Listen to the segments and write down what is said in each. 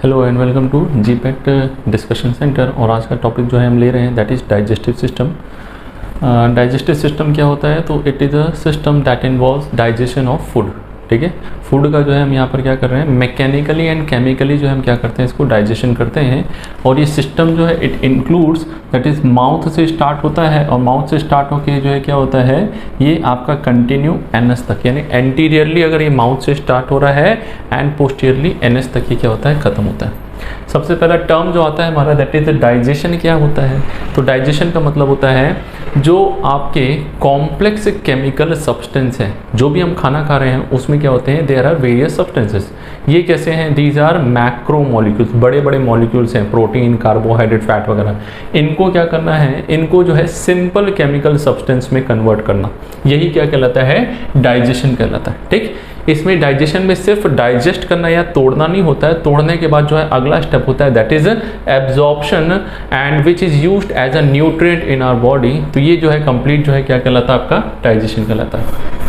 Hello and welcome to GPAT discussion centre. और आज का टॉपिक जो है हम ले रहे हैं that is digestive system. Digestive system क्या होता है? तो it is a system that involves digestion of food. ठीक है, फूड का जो है हम यहाँ पर क्या कर रहे हैं, मैकेनिकली एंड केमिकली जो है हम क्या करते हैं, इसको डाइजेशन करते हैं। और ये सिस्टम जो है it includes that is mouth से स्टार्ट होता है और माउथ से स्टार्ट होके जो है क्या होता है, ये आपका कंटिन्यू एनस तक, यानी एंटीरियरली अगर ये माउथ से स्टार्ट हो रहा है एंड पोस्टीरियरली एनस तक ये क्या होता है, ख़त्म होता है। सबसे पहला टर्म जो आता है हमारा दैट इज़ डाइजेशन। क्या होता है? तो डाइजेशन का मतलब होता है जो आपके कॉम्प्लेक्स केमिकल सब्सटेंस हैं, जो भी हम खाना खा रहे हैं उसमें क्या होते हैं, देयर आर वेरियस सब्सटेंसेस। ये कैसे हैं? दीज आर मैक्रो मॉलिक्यूल्स, बड़े बड़े मॉलिक्यूल्स हैं, प्रोटीन, कार्बोहाइड्रेट, फैट वगैरह। इनको क्या करना है, इनको जो है सिंपल केमिकल सब्सटेंस में कन्वर्ट करना, यही क्या कहलाता है, डाइजेशन कहलाता है। ठीक, इसमें डाइजेशन में सिर्फ डाइजेस्ट करना या तोड़ना नहीं होता है, तोड़ने के बाद जो है अगला स्टेप होता है that is absorption and which is used as a nutrient in our body. तो ये जो है कंप्लीट जो है क्या कहलाता है, आपका डाइजेशन कहलाता है।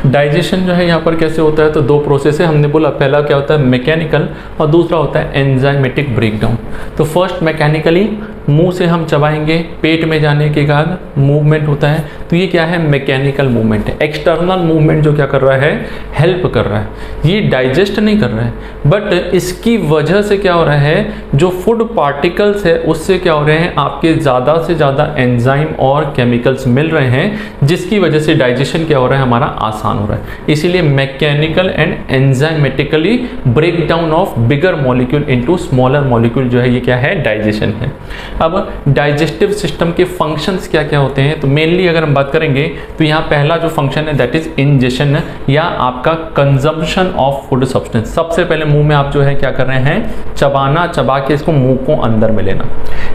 डाइजेशन जो है यहाँ पर कैसे होता है, तो दो प्रोसेस है, हमने बोला। पहला क्या होता है, मैकेनिकल, और दूसरा होता है एंजाइमेटिक ब्रेकडाउन। तो फर्स्ट मैकेनिकली, मुंह से हम चबाएंगे, पेट में जाने के बाद मूवमेंट होता है, तो ये क्या है, मैकेनिकल मूवमेंट है। एक्सटर्नल मूवमेंट जो क्या कर रहा है, हेल्प कर रहा है, ये डाइजेस्ट नहीं कर रहा है, बट इसकी वजह से क्या हो रहा है, जो फूड पार्टिकल्स है उससे क्या हो रहे हैं, आपके ज़्यादा से ज़्यादा एंजाइम और केमिकल्स मिल रहे हैं, जिसकी वजह से डाइजेशन क्या हो रहा है, हमारा आसान हो रहा है। इसीलिए mechanical and enzymatically break down of bigger molecule into smaller molecule जो है, ये क्या है, डाइजेशन है। अब डाइजेस्टिव सिस्टम के फंक्शंस क्या क्या होते हैं, तो मेनली अगर हम बात करेंगे तो यहाँ पहला जो फंक्शन है दैट इज इंजेशन या आपका कंजम्पशन ऑफ फूड सब्सटेंस। सबसे पहले मुंह में आप जो है क्या कर रहे हैं, चबाना, चबा के इसको मुंह को अंदर में लेना।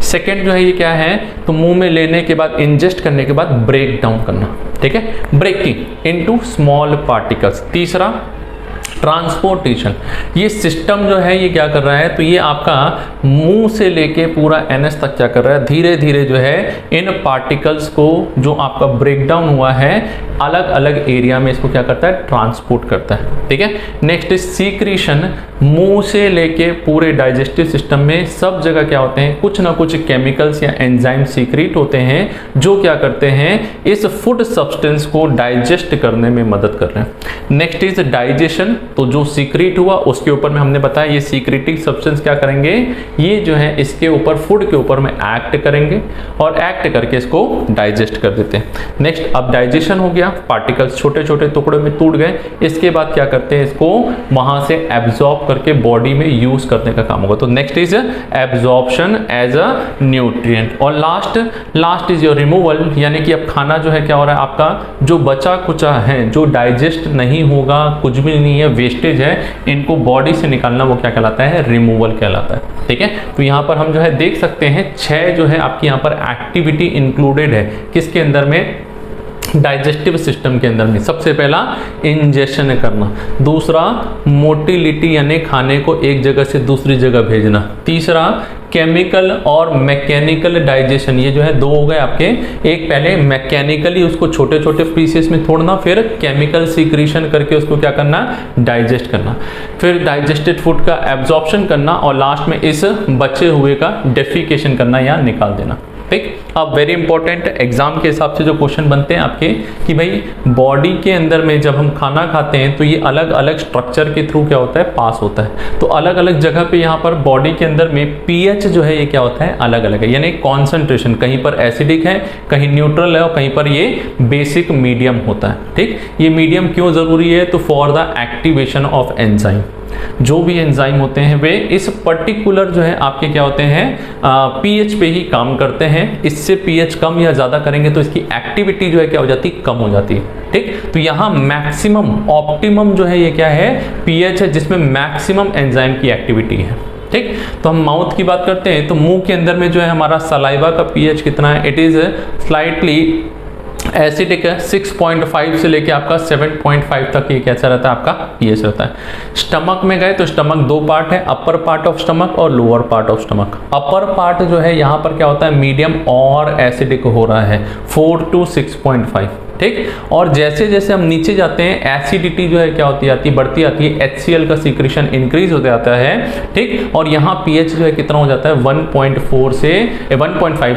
सेकेंड जो है ये क्या है, तो मुंह में लेने के बाद, इंजेस्ट करने के बाद ब्रेक डाउन करना। ठीक है, ब्रेकिंग इनटू स्मॉल पार्टिकल्स। तीसरा ट्रांसपोर्टेशन। ये सिस्टम जो है ये क्या कर रहा है, तो ये आपका मुंह से लेके पूरा एनएस तक क्या कर रहा है, धीरे धीरे जो है इन पार्टिकल्स को जो आपका ब्रेक डाउन हुआ है अलग अलग एरिया में इसको क्या करता है, ट्रांसपोर्ट करता है। ठीक है, नेक्स्ट इज सीक्रीशन। मुंह से लेके पूरे डाइजेस्टिव सिस्टम में सब जगह क्या होते हैं, कुछ ना कुछ केमिकल्स या एंजाइम सीक्रेट होते हैं जो क्या करते हैं, इस फूड सब्सटेंस को डाइजेस्ट करने में मदद कर रहे हैं। Next is digestion. तो जो सीक्रेट हुआ उसके ऊपर में हमने बताया ये सीक्रेटिव सब्सटेंस क्या करेंगे, ये जो है इसके ऊपर, फूड के ऊपर में एक्ट करेंगे और एक्ट करके इसको डाइजेस्ट कर देते हैं। नेक्स्ट, अब डाइजेशन हो गया, पार्टिकल्स छोटे छोटे टुकड़ों में टूट गए, इसके बाद क्या करते हैं, इसको वहां से एब्जॉर्ब करके बॉडी में यूज करने का काम होगा। तो next is absorption as a nutrient. और लास्ट इज योर रिमूवल, यानी कि अब खाना जो है क्या हो रहा है, आपका जो बचा कुचा है, जो डाइजेस्ट नहीं होगा, कुछ भी नहीं है, वेस्टेज है, इनको बॉडी से निकालना, वो क्या कहलाता है, रिमूवल कहलाता है। ठीक है, तो यहाँ पर हम जो है देख सकते हैं 6 जो है आपकी यहाँ पर एक्टिविटी इंक्लूडेड है, किसके अंदर में, डाइजेस्टिव सिस्टम के अंदर में। सबसे पहला इंजेशन करना, दूसरा मोटिलिटी यानी खाने को एक जगह से दूसरी जगह भेजना, तीसरा केमिकल और मैकेनिकल डाइजेशन, ये जो है 2 हो गए आपके। एक पहले मैकेनिकली उसको छोटे छोटे पीसेस में तोड़ना, फिर केमिकल सीक्रेशन करके उसको क्या करना, डाइजेस्ट करना, फिर डाइजेस्टेड फूड का एब्जॉर्प्शन करना, और लास्ट में इस बचे हुए का डेफिकेशन करना या निकाल देना। ठीक, अब वेरी इंपॉर्टेंट एग्जाम के हिसाब से जो क्वेश्चन बनते हैं आपके, कि भाई बॉडी के अंदर में जब हम खाना खाते हैं तो ये अलग अलग स्ट्रक्चर के थ्रू क्या होता है, पास होता है। तो अलग अलग जगह पे यहाँ पर बॉडी के अंदर में पीएच जो है ये क्या होता है, अलग अलग है, यानी कॉन्सेंट्रेशन कहीं पर एसिडिक है, कहीं न्यूट्रल है, और कहीं पर ये बेसिक मीडियम होता है। ठीक, ये मीडियम क्यों जरूरी है, तो for the activation of enzyme. जो भी एंजाइम होते हैं वे इस पर्टिकुलर जो है आपके क्या होते हैं, पीएच पे ही काम करते हैं। इससे पीएच कम या ज़्यादा करेंगे तो इसकी एक्टिविटी जो है क्या हो जाती है, कम हो जाती है। ठीक, तो यहाँ मैक्सिमम ऑप्टिमम जो है ये क्या है, पीएच है, जिसमें मैक्सिमम एंजाइम की एक्टिविटी है। ठीक, तो हम माउथ की बात करते हैं तो मुंह के अंदर में जो है हमारा सलाइवा का पीएच कितना है, इट इज़ स्लाइटली एसिडिक है, 6.5 से लेके आपका 7.5 तक ये कैसा रहता है, आपका पीएच रहता है। स्टमक में गए तो स्टमक 2 पार्ट है, अपर पार्ट ऑफ स्टमक और lower part of stomach. Upper part जो है यहाँ पर क्या होता है, मीडियम और एसिडिक हो रहा है, 4 to 6.5। ठीक। और जैसे जैसे हम नीचे जाते हैं एसिडिटी जो है क्या होती जाती है, बढ़ती आती है, HCl का सीक्रेशन इंक्रीज हो जाता है, ठीक। और यहाँ pH जो है कितना हो जाता है 1.5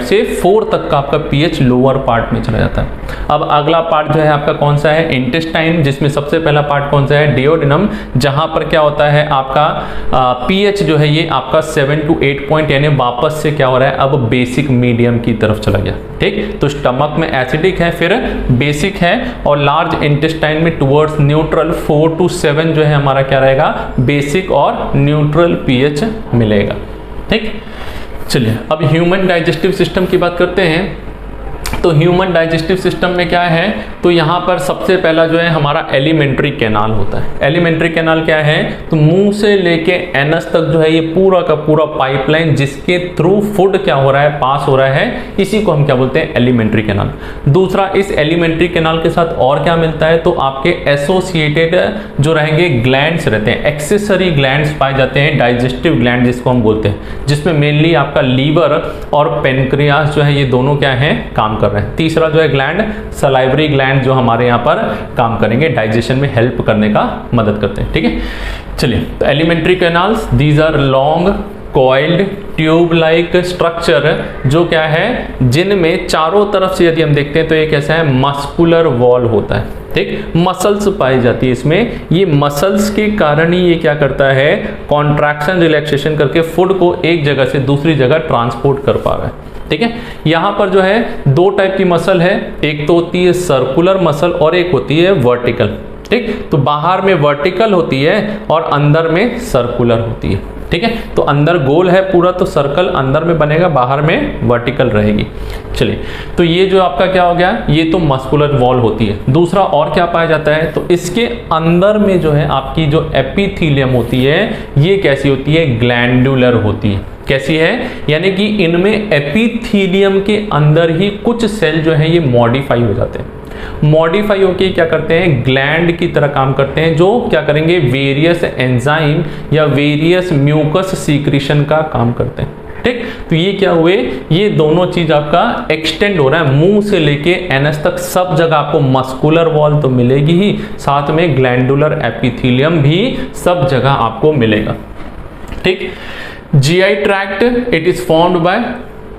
से 4 तक का आपका pH लोअर पार्ट में चला जाता है। अब अगला पार्ट जो है आपका कौन सा है, इंटेस्टाइन, जिसमें सबसे पहला पार्ट कौन सा है, डिओडिनम, जहां पर क्या होता है आपका pH जो है ये आपका 7 to 8 पॉइंट, यानी वापस से क्या हो रहा है अब बेसिक मीडियम की तरफ चला गया, ठीक। तो स्टमक में एसिडिक है, फिर बेसिक है, और लार्ज इंटेस्टाइन में टुवर्ड्स न्यूट्रल 4 to 7 जो है हमारा क्या रहेगा, बेसिक और न्यूट्रल pH मिलेगा, ठीक। चलिए अब ह्यूमन डाइजेस्टिव सिस्टम की बात करते हैं। तो ह्यूमन डाइजेस्टिव सिस्टम में क्या है, तो यहाँ पर सबसे पहला जो है हमारा एलिमेंट्री कैनाल होता है। एलिमेंट्री कैनाल क्या है, तो मुंह से लेके एनस तक जो है ये पूरा का पूरा पाइपलाइन जिसके थ्रू फूड क्या हो रहा है, पास हो रहा है, इसी को हम क्या बोलते हैं, एलिमेंट्री कैनाल। दूसरा, इस एलिमेंट्री कैनाल के साथ और क्या मिलता है, तो आपके एसोसिएटेड जो रहेंगे ग्लैंड्स रहते हैं, एक्सेसरी ग्लैंड्स पाए जाते हैं, डाइजेस्टिव ग्लैंड जिसको हम बोलते हैं, जिसमें मेनली आपका लीवर और पेनक्रियास जो है ये दोनों क्या है, काम कर रहे हैं। तीसरा जो है ग्लैंड, सलाइवरी ग्लैंड, जो हमारे यहाँ पर काम करेंगे, डाइजेशन में हेल्प करने का मदद करते हैं, ठीक है। चलिए, तो alimentary canals, these are long coiled tube like structure, जो क्या है, जिनमें चारों तरफ से यदि हम देखते हैं तो ये कैसा है, मस्कुलर वॉल होता है, ठीक। मसल्स पाई जाती है इसमें, ये मसल्स के कारण ही ये क्या करता है, कॉन्ट्रैक्शन रिलैक्सेशन करके फूड को एक जगह से दूसरी जगह ट्रांसपोर्ट कर पा रहा है, ठीक है। यहाँ पर जो है दो टाइप की मसल है, एक तो होती है सर्कुलर मसल और एक होती है वर्टिकल, ठीक। तो बाहर में वर्टिकल होती है और अंदर में सर्कुलर होती है, ठीक है। तो अंदर गोल है पूरा, तो सर्कल अंदर में बनेगा, बाहर में वर्टिकल रहेगी। चलिए, तो ये जो आपका क्या हो गया, ये तो मस्कुलर वॉल होती है। दूसरा और क्या पाया जाता है, तो इसके अंदर में जो है आपकी जो एपिथीलियम होती है, ये कैसी होती है, ग्लैंडुलर होती है। कैसी है, यानी कि इनमें एपिथीलियम के अंदर ही कुछ सेल जो है ये मॉडिफाई हो जाते हैं। मॉडिफाई होके क्या करते हैं, ग्लैंड की तरह काम करते हैं, जो क्या करेंगे, वेरियस एंजाइम या वेरियस म्यूकस सीक्रेशन का काम करते हैं, ठीक। तो ये क्या हुए, ये दोनों चीज आपका एक्सटेंड हो रहा है, मुंह से लेके एनस तक सब जगह आपको मस्कुलर वॉल तो मिलेगी ही, साथ में ग्लैंडुलर एपिथीलियम भी सब जगह आपको मिलेगा, ठीक। GI tract, it is formed by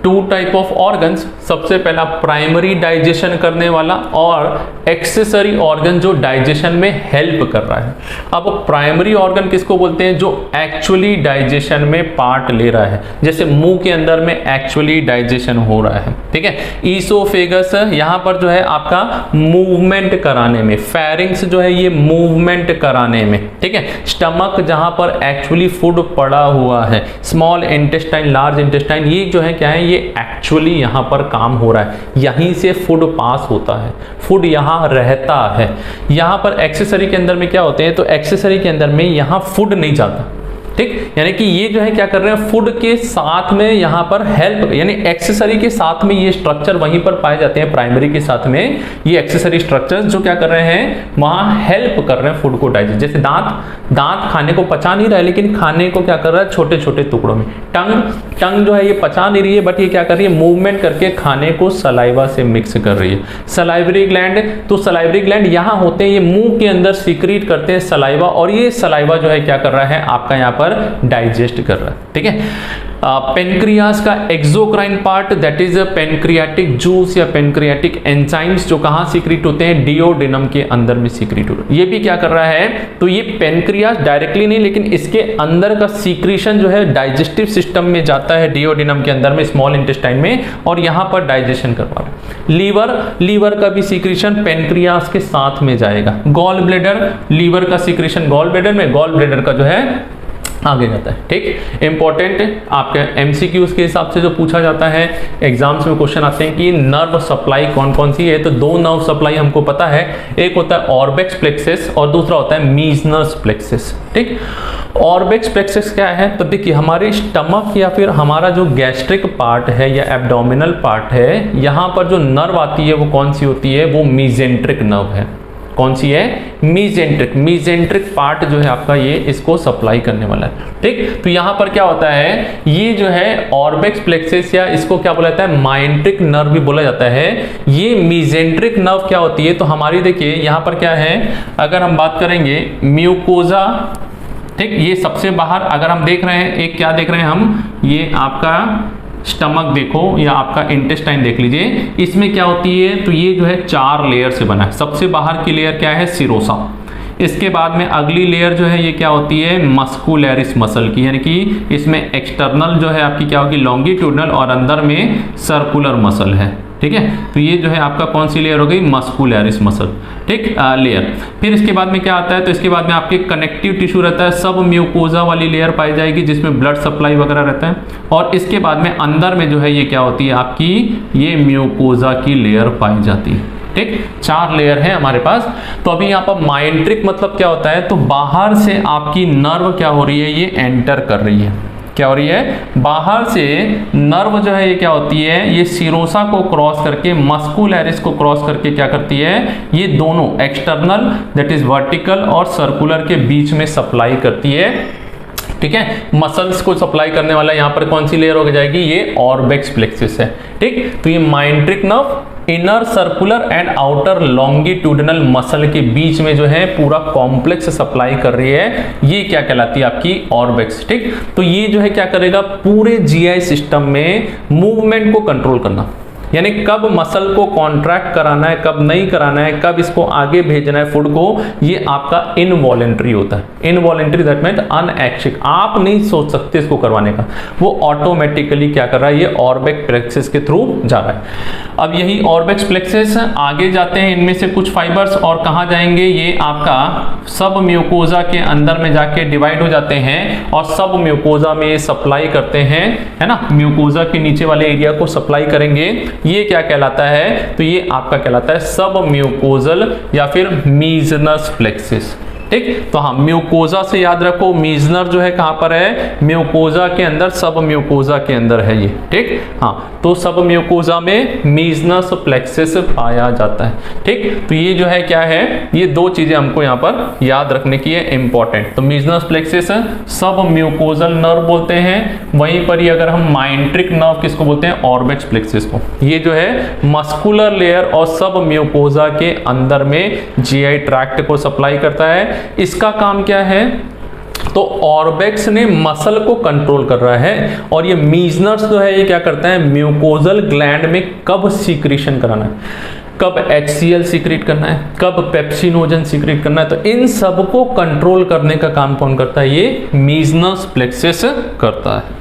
two type of organs. सबसे पहला प्राइमरी डाइजेशन करने वाला और एक्सेसरी ऑर्गन जो डाइजेशन में हेल्प कर रहा है। अब प्राइमरी ऑर्गन किसको बोलते हैं, जो एक्चुअली डाइजेशन में पार्ट ले रहा है, जैसे मुंह के अंदर में एक्चुअली डाइजेशन हो रहा है, ठीक है। ईसोफेगस यहाँ पर जो है आपका मूवमेंट कराने में, फेरिंग्स जो है ये मूवमेंट कराने में, ठीक है। स्टमक जहाँ पर एक्चुअली फूड पड़ा हुआ है, स्मॉल इंटेस्टाइन, लार्ज इंटेस्टाइन, ये जो है क्या है, ये एक्चुअली यहाँ पर काम हो रहा है, यहीं से फूड पास होता है, फूड यहाँ रहता है। यहाँ पर एक्सेसरी के अंदर में क्या होते हैं, तो एक्सेसरी के अंदर में यहाँ फूड नहीं जाता, ठीक। यानी कि ये जो है क्या कर रहे हैं, फूड के साथ में यहाँ पर हेल्प, यानी एक्सेसरी के साथ में ये स्ट्रक्चर वहीं पर पाए जाते हैं, प्राइमरी के साथ में ये एक्सेसरी स्ट्रक्चर्स जो क्या कर रहे हैं, वहाँ हेल्प कर रहे हैं फूड को डाइजेस्ट। जैसे दांत खाने को पचा नहीं रहा है, लेकिन खाने को क्या कर रहा है, छोटे छोटे टुकड़ों में। टंग जो है ये पचा नहीं रही है, बट ये क्या कर रही है, मूवमेंट करके खाने को सलाइवा से मिक्स कर रही है। सलाइवरी ग्लैंड, तो सलाइवरी ग्लैंड यहाँ होते हैं, ये मुंह के अंदर सीक्रेट करते हैं सलाइवा, और ये सलाइवा जो है क्या कर रहा है, आपका यहाँ पर डाइजेस्ट कर रहा है, ठीक है। पेनक्रियास का exocrine part, that is pancreatic juice या पेनक्रियाटिक एंजाइम्स, जो कहाँ सीक्रेट होते हैं, डिओडिनम के अंदर में सीक्रेट होते हैं। ये भी क्या कर रहा है, तो ये पेनक्रियास डायरेक्टली नहीं, लेकिन इसके अंदर का सीक्रेशन जो है डाइजेस्टिव सिस्टम में जाता है, डिओडिनम के अंदर में, स्मॉल इंटेस्टाइन में, और यहाँ पर डाइजेशन करवा रहा है। लीवर का भी सीक्रेशन पेनक्रियास के साथ में जाएगा। गॉल ब्लैडर, लीवर का सीक्रेशन गॉल ब्लैडर में, गॉल ब्लैडर का जो है आगे जाता है, ठीक। इंपॉर्टेंट आपके एमसीक्यूज के हिसाब से जो पूछा जाता है, एग्जाम्स में क्वेश्चन आते हैं कि नर्व सप्लाई कौन कौन सी है, तो दो नर्व सप्लाई हमको पता है, एक होता है ऑर्बेक्स प्लेक्सस और दूसरा होता है मीजनस प्लेक्सस, ठीक। ऑर्बेक्स प्लेक्सस क्या है, तो देखिए हमारे स्टमक या फिर हमारा जो गैस्ट्रिक पार्ट है या एब्डोमिनल पार्ट है, यहाँ पर जो नर्व आती है वो कौन सी होती है, वो मीजेंट्रिक नर्व है। कौन सी है, मीजेंट्रिक। मीजेंट्रिक पार्ट जो है आपका ये इसको सप्लाई करने वाला है, ठीक। तो यहां पर क्या होता है, ये जो है ऑर्बिक्स प्लेक्सस या इसको क्या बोला जाता है, माइंट्रिक नर्व भी बोला जाता है। ये मीजेंट्रिक नर्व क्या होती है, तो हमारी देखिए यहां पर क्या है, अगर हम बात करेंगे म्यूकोजा, ठीक, ये सबसे बाहर अगर हम देख रहे हैं, एक क्या देख रहे हैं हम, ये आपका स्टमक देखो या आपका इंटेस्टाइन देख लीजिए, इसमें क्या होती है, तो ये जो है 4 लेयर से बना है। सबसे बाहर की लेयर क्या है, सिरोसा। इसके बाद में अगली लेयर जो है ये क्या होती है, मस्कुलरिस मसल की, यानी कि इसमें एक्सटर्नल जो है आपकी क्या होगी, लॉन्गिट्यूडनल, और अंदर में सर्कुलर मसल है, ठीक है। तो ये जो है आपका कौन सी लेयर हो गई, मस्कुलरिस मसल, ठीक, लेयर। फिर इसके बाद में क्या आता है, तो इसके बाद में आपके कनेक्टिव टिश्यू रहता है, सब म्यूकोजा वाली लेयर पाई जाएगी जिसमें ब्लड सप्लाई वगैरह रहता है। और इसके बाद में अंदर में जो है ये क्या होती है आपकी, ये म्यूकोजा की लेयर पाई जाती है, ठीक। 4 लेयर है हमारे पास। तो अभी यहाँ पर माइंट्रिक मतलब क्या होता है, तो बाहर से आपकी नर्व क्या हो रही है, ये एंटर कर रही है, क्या हो रही है, बाहर से नर्व जो है ये क्या होती है, ये सिरोसा को क्रॉस करके मस्कुलरिस को क्रॉस करके क्या करती है, ये दोनों एक्सटर्नल दैट इज वर्टिकल और सर्कुलर के बीच में सप्लाई करती है, ठीक है। मसल्स को सप्लाई करने वाला यहाँ पर कौन सी लेयर हो जाएगी, ये ऑर्बिक्स प्लेक्सस है, ठीक। तो ये myenteric nerve inner circular and outer longitudinal muscle के बीच में जो है पूरा कॉम्प्लेक्स सप्लाई कर रही है, ये क्या कहलाती है आपकी ऑर्बिक्स, ठीक। तो ये जो है क्या करेगा, पूरे जीआई सिस्टम में मूवमेंट को कंट्रोल करना, यानी कब मसल को कॉन्ट्रैक्ट कराना है, कब नहीं कराना है, कब इसको आगे भेजना है फूड को, ये आपका इनवॉलेंट्री होता है। इनवॉलेंट्री दैट मीन्स अनऐच्छिक, आप नहीं सोच सकते इसको करवाने का, वो ऑटोमेटिकली क्या कर रहा है, ये ऑर्बिक्स प्लेक्सस के थ्रू जा रहा है। अब यही ऑर्बिक्स प्लेक्सस आगे जाते हैं, इनमें से कुछ फाइबर्स और कहाँ जाएंगे, ये आपका सब म्यूकोजा के अंदर में जाके डिवाइड हो जाते हैं और सब म्यूकोजा में सप्लाई करते हैं, है ना, म्यूकोजा के नीचे वाले एरिया को सप्लाई करेंगे। ये क्या कहलाता है, तो ये आपका कहलाता है सब म्यूकोजल या फिर मीजनस प्लेक्सस, ठीक। तो हाँ, म्यूकोजा से याद रखो, मीजनर जो है कहां पर है, म्यूकोजा के अंदर, सब म्यूकोजा के अंदर है ये, ठीक। हाँ, तो सब म्यूकोजा में मीजनस प्लेक्सस पाया जाता है, ठीक। तो ये जो है क्या है, ये 2 चीजें हमको यहाँ पर याद रखने की है इंपॉर्टेंट। तो मीजनस प्लेक्सस सब म्यूकोजल नर्व बोलते हैं, वहीं पर ही अगर हम माइंट्रिक नर्व किसको बोलते हैं, ऑर्बिक्स प्लेक्सस को। ये जो है मस्कुलर लेयर और सब म्यूकोजा के अंदर में जीआई ट्रैक्ट को सप्लाई करता है। इसका काम क्या है, तो ऑर्बिक्स ने मसल को कंट्रोल कर रहा है, और ये मीजनर्स जो है ये क्या करता है, म्यूकोजल ग्लैंड में कब सीक्रेशन कराना है, कब HCl सीक्रेट करना है, कब पेप्सिनोजन सीक्रेट करना है, तो इन सब को कंट्रोल करने का काम कौन करता है, ये मीजनस प्लेक्सस करता है।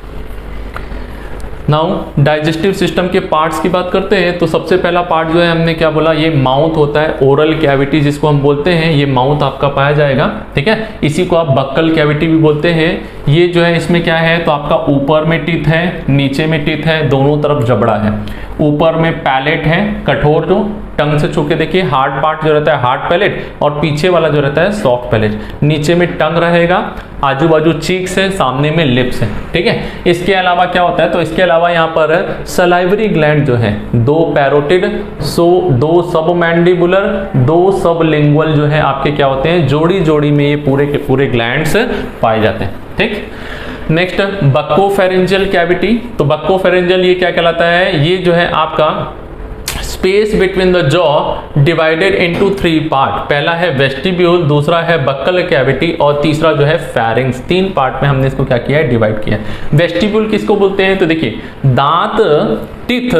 नाउ डाइजेस्टिव सिस्टम के पार्ट्स की बात करते हैं, तो सबसे पहला पार्ट जो है हमने क्या बोला, ये माउथ होता है, ओरल कैविटी जिसको हम बोलते हैं, ये माउथ आपका पाया जाएगा, ठीक है। इसी को आप बक्कल कैविटी भी बोलते हैं। ये जो है इसमें क्या है, तो आपका ऊपर में टीथ है, नीचे में टीथ है, दोनों तरफ जबड़ा है। ऊपर में पैलेट है, कठोर, जो टंग से छू के देखिए, हार्ड पार्ट जो रहता है हार्ड पैलेट, और पीछे वाला जो रहता है सॉफ्ट पैलेट। नीचे में टंग रहेगा, आजू बाजू चीक्स है, सामने में लिप्स है, ठीक है। इसके अलावा क्या होता है, तो इसके अलावा यहाँ पर सलाइवरी ग्लैंड जो है, 2 पैरोटिड, 2 सबमैंडिबुलर, 2 सबलिंगुअल जो है आपके क्या होते हैं, जोड़ी जोड़ी में ये पूरे के पूरे ग्लैंड्स पाए जाते हैं, ठीक। Next buccopharyngeal cavity. तो बक्कोफेरेंजियल ये क्या कहलाता है, ये जो है आपका space between the jaw divided into 3 part. पहला है वेस्टिब्यूल, दूसरा है बक्कल कैविटी, और तीसरा जो है फेरिंग्स। 3 पार्ट में हमने इसको क्या किया है, डिवाइड किया है। वेस्टिब्यूल किसको बोलते हैं, तो देखिए दांत, टीथ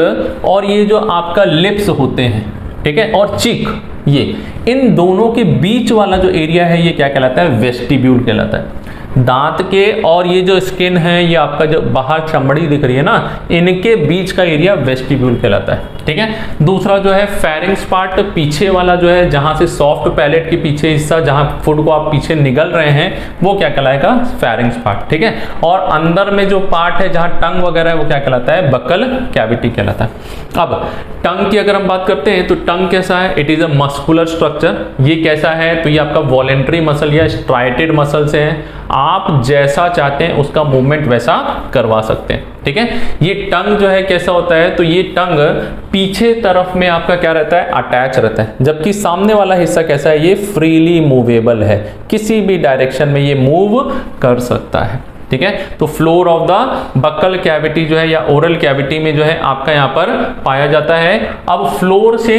और ये जो आपका लिप्स होते हैं, ठीक है, और चीक, ये इन दोनों के बीच वाला जो एरिया है ये क्या कहलाता है, वेस्टिब्यूल कहलाता है। दांत के और ये जो स्किन है, ये आपका जो बाहर चमड़ी दिख रही है ना, इनके बीच का एरिया वेस्टिब्यूल कहलाता है, ठीक है। दूसरा जो है फेरिंग्स पार्ट, पीछे वाला जो है, जहां से सॉफ्ट पैलेट के पीछे हिस्सा, जहां फूड को आप पीछे निगल रहे हैं, वो क्या कहलाएगा, फेरिंग्स पार्ट, ठीक है। और अंदर में जो पार्ट है जहां टंग वगैरह है, वो क्या कहलाता है, बक्कल कैविटी कहलाता है। अब टंग की अगर हम बात करते हैं, तो टंग कैसा है, it is a muscular structure. ये कैसा है, तो ये आपका वॉलेंट्री मसल या स्ट्राइटेड मसल से है। आप जैसा चाहते हैं उसका मूवमेंट वैसा करवा सकते हैं। ठीक है, ये टंग जो है कैसा होता है, तो ये टंग पीछे तरफ में आपका क्या रहता है, अटैच रहता है, जबकि सामने वाला हिस्सा कैसा है, ये फ्रीली मूवेबल है, किसी भी डायरेक्शन में ये मूव कर सकता है। ठीक है, तो floor of the buccal cavity जो है या ओरल कैविटी में जो है आपका यहाँ पर पाया जाता है। अब फ्लोर से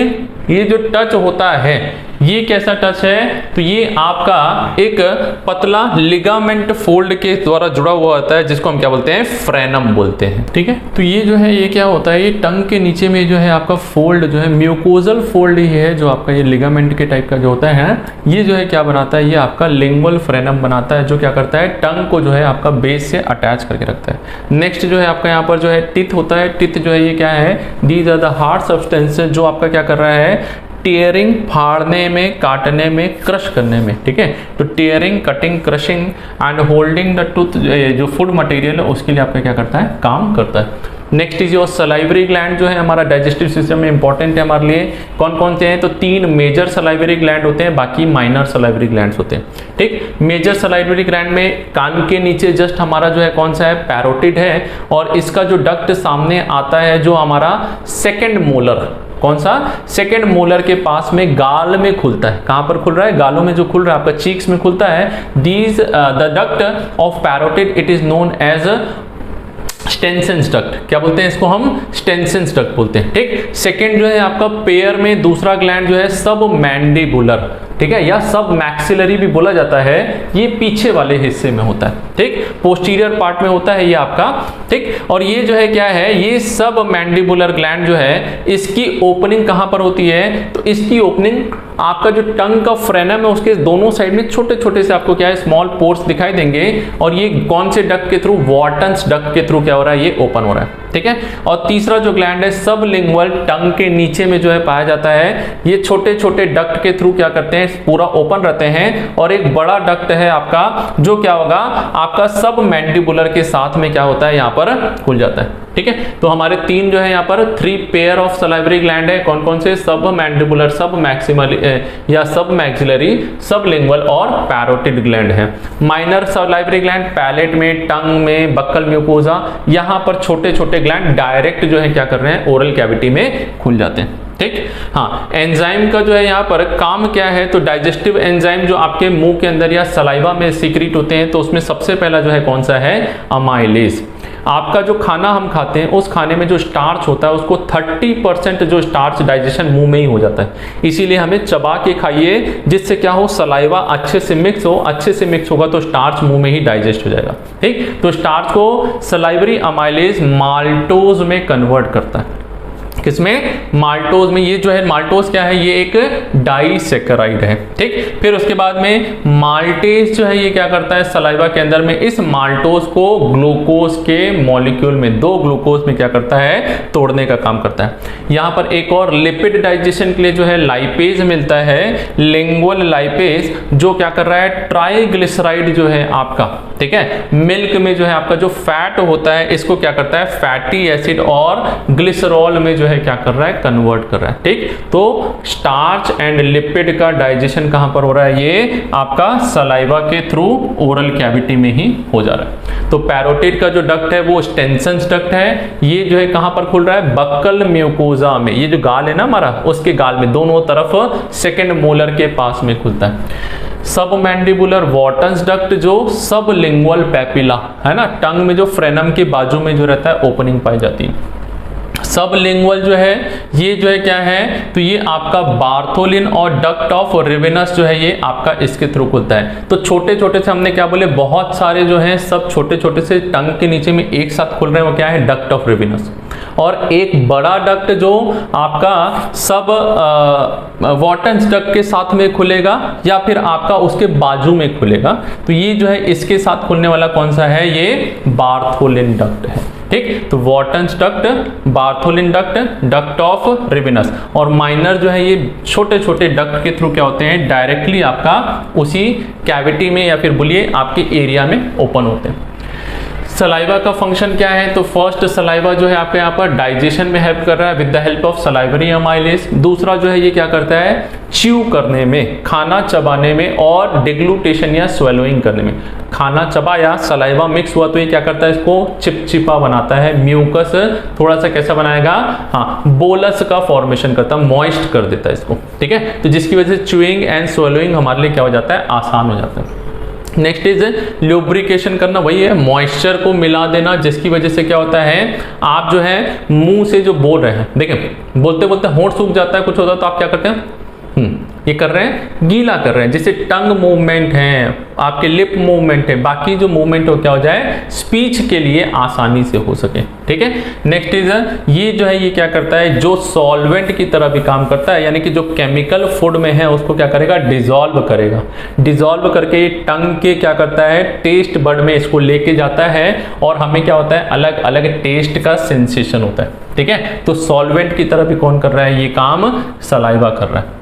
ये जो टच होता है ये कैसा टच है, तो ये आपका एक पतला लिगामेंट फोल्ड के द्वारा जुड़ा हुआ होता है, जिसको हम क्या बोलते हैं, फ्रेनम बोलते हैं। ठीक है, तो ये जो है ये क्या होता है, ये टंग के नीचे में जो है आपका फोल्ड जो है म्यूकोजल फोल्ड ही है, जो आपका ये लिगामेंट के टाइप का जो होता है, ये जो है क्या बनाता है, ये आपका लिंगुअल फ्रेनम बनाता है, जो क्या करता है, टंग को जो है आपका बेस से अटैच करके रखता है। नेक्स्ट जो है आपका यहाँ पर जो है टिथ होता है। टिथ जो है ये क्या है, these are the hard substances जो आपका क्या कर रहा है, टीयरिंग, फाड़ने में, काटने में, क्रश करने में। ठीक है, तो tearing, cutting, crushing and holding the tooth, जो फूड मटेरियल है उसके लिए आपका क्या करता है, काम करता है। Next is your salivary gland जो है हमारा डाइजेस्टिव सिस्टम में इंपॉर्टेंट है हमारे लिए। कौन कौन से हैं, तो 3 मेजर सलाइवरी ग्लैंड होते हैं, बाकी माइनर सलाइवरी ग्लैंड्स होते हैं। ठीक, मेजर सलाइवरी ग्लैंड में कान के नीचे जस्ट हमारा जो है कौन सा है, पैरोटिड है, और इसका जो डक्ट सामने आता है जो हमारा सेकेंड मोलर, कौन सा, सेकेंड मोलर के पास में गाल में खुलता है। कहां पर खुल रहा है, गालों में जो खुल रहा है आपका चीक्स में खुलता है। These the duct of parotid it is known as Stensen's duct. क्या बोलते हैं इसको हम, स्टेंसेंस डक्ट बोलते हैं। ठीक, सेकेंड जो है आपका पेयर में दूसरा ग्लैंड जो है सब मैंडिबुलर, ठीक है, या सब मैक्सिलरी भी बोला जाता है, ये पीछे वाले हिस्से में होता है। ठीक, पोस्टीरियर पार्ट में होता है ये आपका। ठीक, और ये जो है क्या है, ये सब मैंडिबुलर ग्लैंड जो है इसकी ओपनिंग कहां पर होती है, तो इसकी ओपनिंग आपका जो टंग का फ्रेनम है उसके दोनों साइड में छोटे छोटे से आपको क्या है, स्मॉल पोर्स दिखाई देंगे, और ये कौन से डक्ट के थ्रू, वॉर्टन्स डक्ट के थ्रू क्या हो रहा है, ये ओपन हो रहा है। ठीक है, और तीसरा जो ग्लैंड है सबलिंगुअल, टंग के नीचे में जो है पाया जाता है, ये छोटे छोटे डक्ट के थ्रू क्या करते हैं, पूरा ओपन रहते हैं, और एक बड़ा डक्ट है आपका जो क्या होगा, आपका सब मैंडिबुलर के साथ में क्या होता है, यहाँ पर खुल जाता है। ठीक है, तो हमारे 3 जो है यहाँ पर 3 पेयर ऑफ सलाइवरी ग्लैंड है। कौन कौन से, सब मैंडिबुलर, सब मैक्सिमल या सब मैक्सिलरी, सब लिंगुअल और पैरोटिड ग्लैंड है। माइनर सलाइवरी ग्लैंड पैलेट में, टंग में, बक्कल म्यूकोजा, यहाँ पर छोटे छोटे ग्लैंड डायरेक्ट जो है क्या कर रहे हैं, ओरल कैविटी में खुल जाते हैं। ठीक, हाँ, एंजाइम का जो है यहाँ पर काम क्या है, तो डाइजेस्टिव एंजाइम जो आपके मुंह के अंदर या सलाइवा में सीक्रेट होते हैं, तो उसमें सबसे पहला जो है कौन सा है, अमाइलेज। आपका जो खाना हम खाते हैं उस खाने में जो स्टार्च होता है उसको 30% जो स्टार्च डाइजेशन मुंह में ही हो जाता है, इसीलिए हमें चबा के खाइए, जिससे क्या हो, सलाइवा अच्छे से मिक्स हो, अच्छे से मिक्स होगा तो स्टार्च मुंह में ही डाइजेस्ट हो जाएगा। ठीक, तो स्टार्च को सलाइवरी अमाइलेज माल्टोज में कन्वर्ट करता है। किसमें, माल्टोज में। ये जो है माल्टोज क्या है, ये एक डाइसेकेराइड है। ठीक, फिर उसके बाद में माल्टेज जो है ये क्या करता है, सलाइवा के अंदर में इस माल्टोज को ग्लूकोज के मॉलिक्यूल में, 2 ग्लूकोज में क्या करता है, तोड़ने का काम करता है। यहाँ पर एक और लिपिड डाइजेशन के लिए जो है लाइपेज मिलता है, लिंगुअल लाइपेज, जो क्या कर रहा है, ट्राइग्लिसराइड जो है आपका, ठीक है, मिल्क में जो है आपका जो फैट होता है इसको क्या करता है, फैटी एसिड और ग्लिसरॉल में जो है क्या कर रहा है, कन्वर्ट कर रहा है। ठीक, तो स्टार्च एंड लिपिड का डाइजेशन कहां पर हो रहा है, ये आपका सलाइवा के थ्रू ओरल कैविटी में ही हो जा रहा है। तो पैरोटिड का जो डक्ट है वो स्टेंसेंस डक्ट है, ये जो है कहां पर खुल रहा है, बक्कल म्यूकोजा में, ये जो गाल है ना हमारा, उसके गाल में दोनों तरफ सेकेंड मोलर के पास में खुलता है। सब मैंडिबुलर वॉर्टन्स डक्ट जो सब लिंगुअल पैपिला है ना, टंग में जो फ्रेनम के बाजू में जो रहता है ओपनिंग पाई जाती है। सब लिंगुअल जो है ये जो है क्या है, तो ये आपका बार्थोलिन और डक्ट ऑफ रिवेनस जो है ये आपका इसके थ्रू खुलता है। तो छोटे छोटे से हमने क्या बोले, बहुत सारे जो हैं सब छोटे छोटे से टंग के नीचे में एक साथ खुल रहे हैं, वो क्या है, डक्ट ऑफ रिवेनस। और एक बड़ा डक्ट जो आपका सब वॉर्टन्स डक्ट के साथ में खुलेगा या फिर आपका उसके बाजू में खुलेगा, तो ये जो है इसके साथ खुलने वाला कौन सा है, ये बार्थोलिन डक्ट है। ठीक, तो Wharton's duct, Bartholin duct, duct of Rivinus. और माइनर जो है ये छोटे छोटे डक्ट के थ्रू क्या होते हैं, डायरेक्टली आपका उसी कैविटी में या फिर बोलिए आपके एरिया में ओपन होते हैं। सलाइवा का फंक्शन क्या है, तो फर्स्ट सलाइवा जो है आपके यहाँ पर डाइजेशन में हेल्प कर रहा है with the help of salivary amylase. दूसरा जो है ये क्या करता है, च्यू करने में, खाना चबाने में, और डिग्लूटेशन या स्वेलोइंग करने में। खाना चबाया, सलाइवा मिक्स हुआ तो ये क्या करता है, इसको चिपचिपा बनाता है, म्यूकस थोड़ा सा कैसा बनाएगा, हाँ बोलस का फॉर्मेशन करता है, मॉइस्ट कर देता है इसको, ठीक है। तो जिसकी वजह से च्यूइंग एंड स्वेलोइंग हमारे लिए क्या हो जाता है, आसान हो जाता है। नेक्स्ट इज ल्यूब्रिकेशन करना, वही है मॉइस्चर को मिला देना, जिसकी वजह से क्या होता है, आप जो है मुंह से जो बोल रहे हैं, देखिए बोलते बोलते होंठ सूख जाता है, कुछ होता है तो आप क्या करते हैं, ये कर रहे हैं, गीला कर रहे हैं, जैसे टंग मूवमेंट है, आपके लिप मूवमेंट है, बाकी जो मूवमेंट हो क्या हो जाए, स्पीच के लिए आसानी से हो सके, ठीक है। नेक्स्ट इज ये जो है ये क्या करता है, जो सॉल्वेंट की तरह भी काम करता है, यानी कि जो केमिकल फूड में है उसको क्या करेगा, डिसॉल्व करेगा। डिसॉल्व करके ये टंग के क्या करता है, टेस्ट बड में इसको लेके जाता है और हमें क्या होता है, अलग अलग टेस्ट का सेंसेशन होता है, ठीक है। तो सॉल्वेंट की तरह भी कौन कर रहा है, ये काम सलाइवा कर रहा है।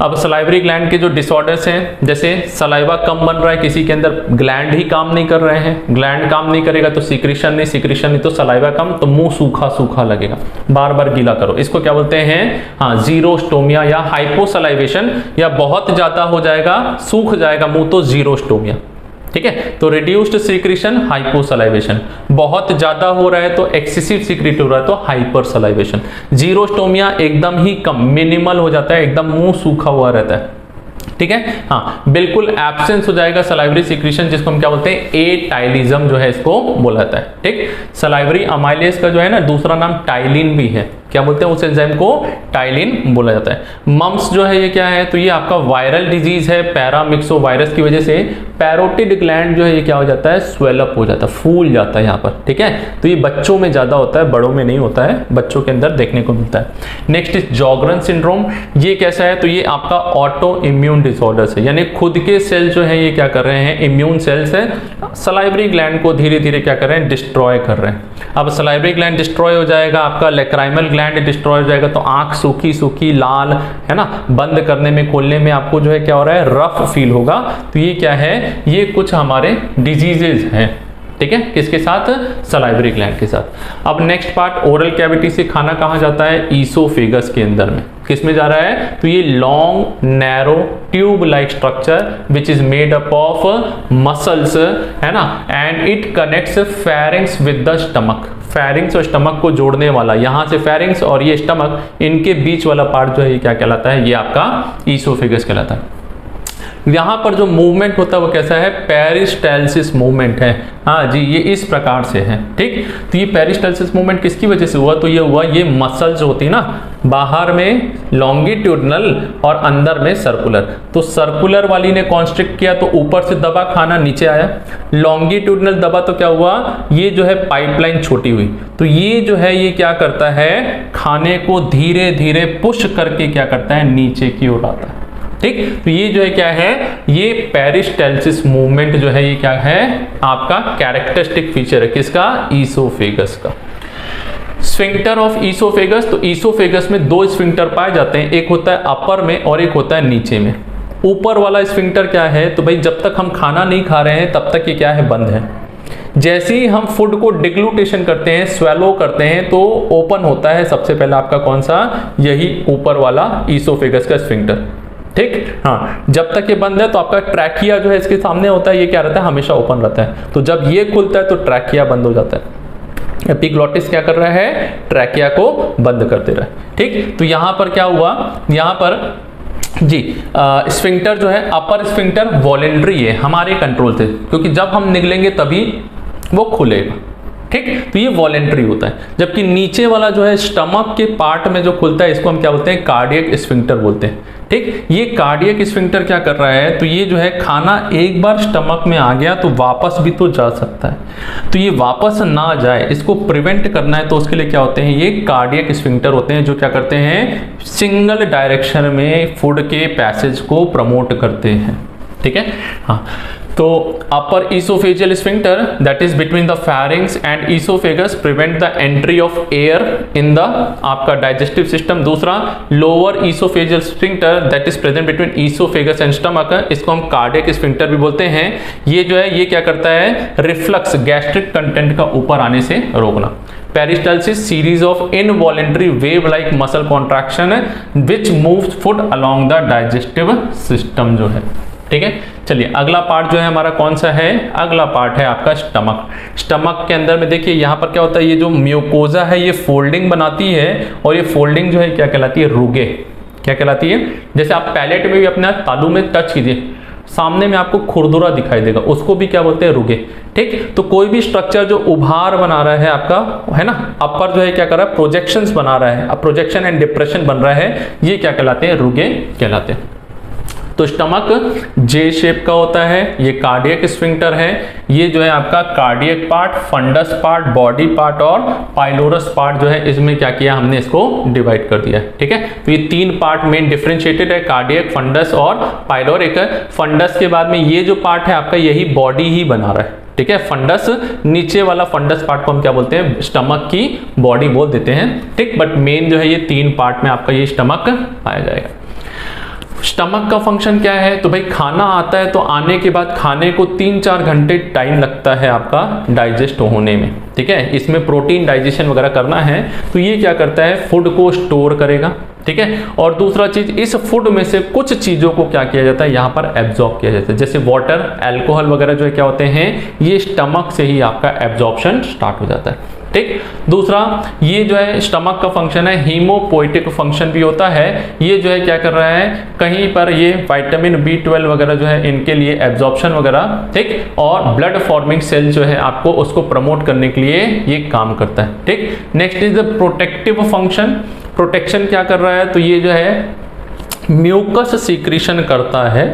अब सलाइवरी ग्लैंड के जो डिसऑर्डर्स हैं, जैसे सलाइवा कम बन रहा है, किसी के अंदर ग्लैंड ही काम नहीं कर रहे हैं, ग्लैंड काम नहीं करेगा तो सिक्रीशन नहीं, सिक्रीशन नहीं तो सलाइवा कम, तो मुंह सूखा सूखा लगेगा, बार बार गीला करो, इसको क्या बोलते हैं, हाँ जीरोस्टोमिया या हाइपोसलाइवेशन, या बहुत ज्यादा हो जाएगा, सूख जाएगा मुंह तो जीरोस्टोमिया, ठीक है। तो रिड्यूस्ड सिक्रीशन हाइपोसलाइवेशन, बहुत ज्यादा हो रहा है तो एक्सेसिव सिक्रीट हो रहा है तो हाइपरसलाइवेशन। जीरोस्टोमिया एकदम ही कम, मिनिमल हो जाता है, एकदम मुंह सूखा हुआ रहता है, ठीक है। हाँ बिल्कुल एब्सेंस हो जाएगा सलाइवरी सिक्रीशन, जिसको हम क्या बोलते हैं, एटाइलिज्म जो है इसको बोला जाता है, ठीक। सलाइवरी अमाइलेज का जो है ना दूसरा नाम टाइलिन भी है, क्या बोलते हैं उस एंजाइम को, टाइलिन बोला जाता है। मम्स जो है ये क्या है, तो ये आपका वायरल डिजीज है, पैरामिक्सोवायरस की वजह से पैरोटिड ग्लैंड जो है ये क्या हो जाता है, स्वेलअप हो जाता है, फूल जाता है यहाँ पर, ठीक है। तो ये बच्चों में ज्यादा होता है, बड़ों में नहीं होता है, बच्चों के अंदर देखने को मिलता है। नेक्स्ट इज जॉगरन सिंड्रोम, ये कैसा है, तो ये आपका ऑटो इम्यून डिसऑर्डर है, यानी खुद के सेल जो है ये क्या कर रहे हैं, इम्यून सेल्स है, सलाइवरी ग्लैंड को धीरे धीरे क्या कर रहे हैं, डिस्ट्रॉय कर रहे हैं। अब सलाइवरी ग्लैंड डिस्ट्रॉय हो जाएगा, आपका लैक्राइमल ग्लैंड डिस्ट्रॉय हो जाएगा, तो आंख सूखी सूखी लाल है ना, बंद करने में खोलने में आपको जो है क्या हो रहा है, रफ फील होगा। तो ये क्या है, ये कुछ हमारे डिजीजेज हैं, ठीक है, किसके साथ, सलाइवरी ग्लैंड के साथ। अब नेक्स्ट पार्ट, ओरल कैविटी से खाना कहाँ जाता है, ईसोफेगस के अंदर में, किस में जा रहा है, तो ये long narrow tube like structure which is made up of muscles, है ना, and it connects pharynx with the stomach, pharynx और स्टमक को जोड़ने वाला, यहां से फेरिंग्स और ये स्टमक, इनके बीच वाला पार्ट जो है ये क्या कहलाता है, ये आपका ईसोफेगस कहलाता है। यहाँ पर जो मूवमेंट होता है वो कैसा है, पेरिस्टाल्सिस मूवमेंट है, हाँ जी, ये इस प्रकार से है, ठीक। तो ये पेरिस्टाल्सिस मूवमेंट किसकी वजह से हुआ, तो ये हुआ, ये मसल्स होती ना, बाहर में लॉन्गिट्यूडनल और अंदर में सर्कुलर, तो सर्कुलर वाली ने कॉन्स्ट्रिक्ट किया तो ऊपर से दबा, खाना नीचे आया, लॉन्गिट्यूडनल दबा तो क्या हुआ, ये जो है पाइपलाइन छोटी हुई, तो ये जो है ये क्या करता है, खाने को धीरे धीरे पुश करके क्या करता है, नीचे की ओर आता है, ठीक। तो ये जो है क्या है, ये पेरिस्टाल्सिस मूवमेंट जो है ये क्या है, आपका कैरेक्टरिस्टिक फीचर है, किसका, ईसोफेगस का। स्फिंक्टर ऑफ ईसोफेगस, तो ईसोफेगस में दो स्फिंक्टर पाए जाते हैं, एक होता है अपर में और एक होता है नीचे में। ऊपर वाला स्फिंक्टर क्या है, तो भाई जब तक हम खाना नहीं खा रहे हैं तब तक ये क्या है, बंद है। जैसे ही हम फूड को डिग्लूटेशन करते हैं, स्वेलो करते हैं, तो ओपन होता है सबसे पहले आपका कौन सा, यही ऊपर वाला ईसोफेगस का स्फिंक्टर, ठीक। हाँ जब तक ये बंद है तो आपका ट्रैकिया जो है इसके सामने होता है, ये क्या रहता है, हमेशा ओपन रहता है, तो जब ये खुलता है तो ट्रैकिया बंद हो जाता है। एपिग्लॉटिस क्या कर रहा है, ट्रैकिया को बंद कर दे रहा है, ठीक। तो यहां पर क्या हुआ, यहां पर जी स्फिंक्टर जो है, अपर स्फिंक्टर वॉलेंट्री है, हमारे कंट्रोल से, क्योंकि जब हम निगलेंगे तभी वो खुलेगा, ठीक। तो ये वॉलेंट्री होता है, जबकि नीचे वाला जो है स्टमक के पार्ट में जो खुलता है इसको हम क्या बोलते हैं, कार्डियक स्फिंक्टर बोलते हैं, ठीक। ये कार्डियक स्फिंक्टर क्या कर रहा है, तो ये जो है खाना एक बार स्टमक में आ गया तो वापस भी तो जा सकता है, तो ये वापस ना जाए, इसको प्रिवेंट करना है, तो उसके लिए क्या होते हैं, ये कार्डियक स्फिंक्टर होते हैं, जो क्या करते हैं, सिंगल डायरेक्शन में फूड के पैसेज को प्रमोट करते हैं, ठीक है। हाँ तो upper oesophageal sphincter that is between the pharynx and oesophagus prevent the entry of air in the आपका डाइजेस्टिव सिस्टम। दूसरा lower oesophageal sphincter that is present between oesophagus and stomach, इसको हम कार्डियक स्फिंक्टर भी बोलते हैं। ये जो है ये क्या करता है, रिफ्लक्स गैस्ट्रिक कंटेंट का ऊपर आने से रोकना। Peristalsis series of involuntary wave like muscle contraction which moves food along the digestive system जो है। ठीक है, चलिए अगला पार्ट जो है हमारा कौन सा है, अगला पार्ट है आपका स्टमक। स्टमक के अंदर में देखिए यहाँ पर क्या होता है, ये जो म्यूकोजा है ये फोल्डिंग बनाती है और ये फोल्डिंग जो है क्या कहलाती है, रुगे। क्या कहलाती है, जैसे आप पैलेट में भी अपना तालू में टच कीजिए, सामने में आपको खुरदुरा दिखाई देगा, उसको भी क्या बोलते हैं, रुगे। ठीक, तो कोई भी स्ट्रक्चर जो उभार बना रहा है आपका, है ना, अपर जो है क्या कर रहा है, प्रोजेक्शंस बना रहा है, अब प्रोजेक्शन एंड डिप्रेशन बन रहा है, ये क्या कहलाते हैं, रुगे कहलाते हैं। तो स्टमक जे शेप का होता है, ये कार्डियक स्फिंक्टर है, ये जो है आपका cardiac part, fundus part, body part और पाइलोरस पार्ट जो है इसमें क्या किया हमने, इसको डिवाइड कर दिया है। ठीक है, तो ये तीन पार्ट मेन डिफरेंशिएटेड है, कार्डियक, फंडस और पाइलोरिक। फंडस के बाद में ये जो पार्ट है आपका यही बॉडी ही बना रहा है। ठीक है, फंडस नीचे वाला फंडस पार्ट को हम क्या बोलते हैं, स्टमक की बॉडी बोल देते हैं। ठीक, बट मेन जो है ये तीन पार्ट में आपका ये स्टमक पाया जाएगा। स्टमक का फंक्शन क्या है, तो भाई खाना आता है तो आने के बाद खाने को 3-4 घंटे टाइम लगता है आपका डाइजेस्ट होने में। ठीक है, इसमें प्रोटीन डाइजेशन वगैरह करना है, तो ये क्या करता है, फूड को स्टोर करेगा। ठीक है, और दूसरा चीज, इस फूड में से कुछ चीजों को क्या किया जाता है, यहाँ पर एब्जॉर्ब किया जाता है, जैसे वाटर, अल्कोहल वगैरह जो है क्या होते हैं, ये स्टमक से ही आपका एब्जॉर्प्शन स्टार्ट हो जाता है। ठीक, दूसरा ये जो है स्टमक का फंक्शन है, हीमोपोइटिक फंक्शन भी होता है। ये जो है क्या कर रहा है, कहीं पर ये विटामिन B12 वगैरह जो है इनके लिए एब्जॉर्प्शन वगैरह, ठीक, और ब्लड फॉर्मिंग सेल जो है आपको उसको प्रमोट करने के लिए ये काम करता है। ठीक, next is the protective function. Protection क्या कर रहा है, तो ये जो है म्यूकस सीक्रेशन करता है।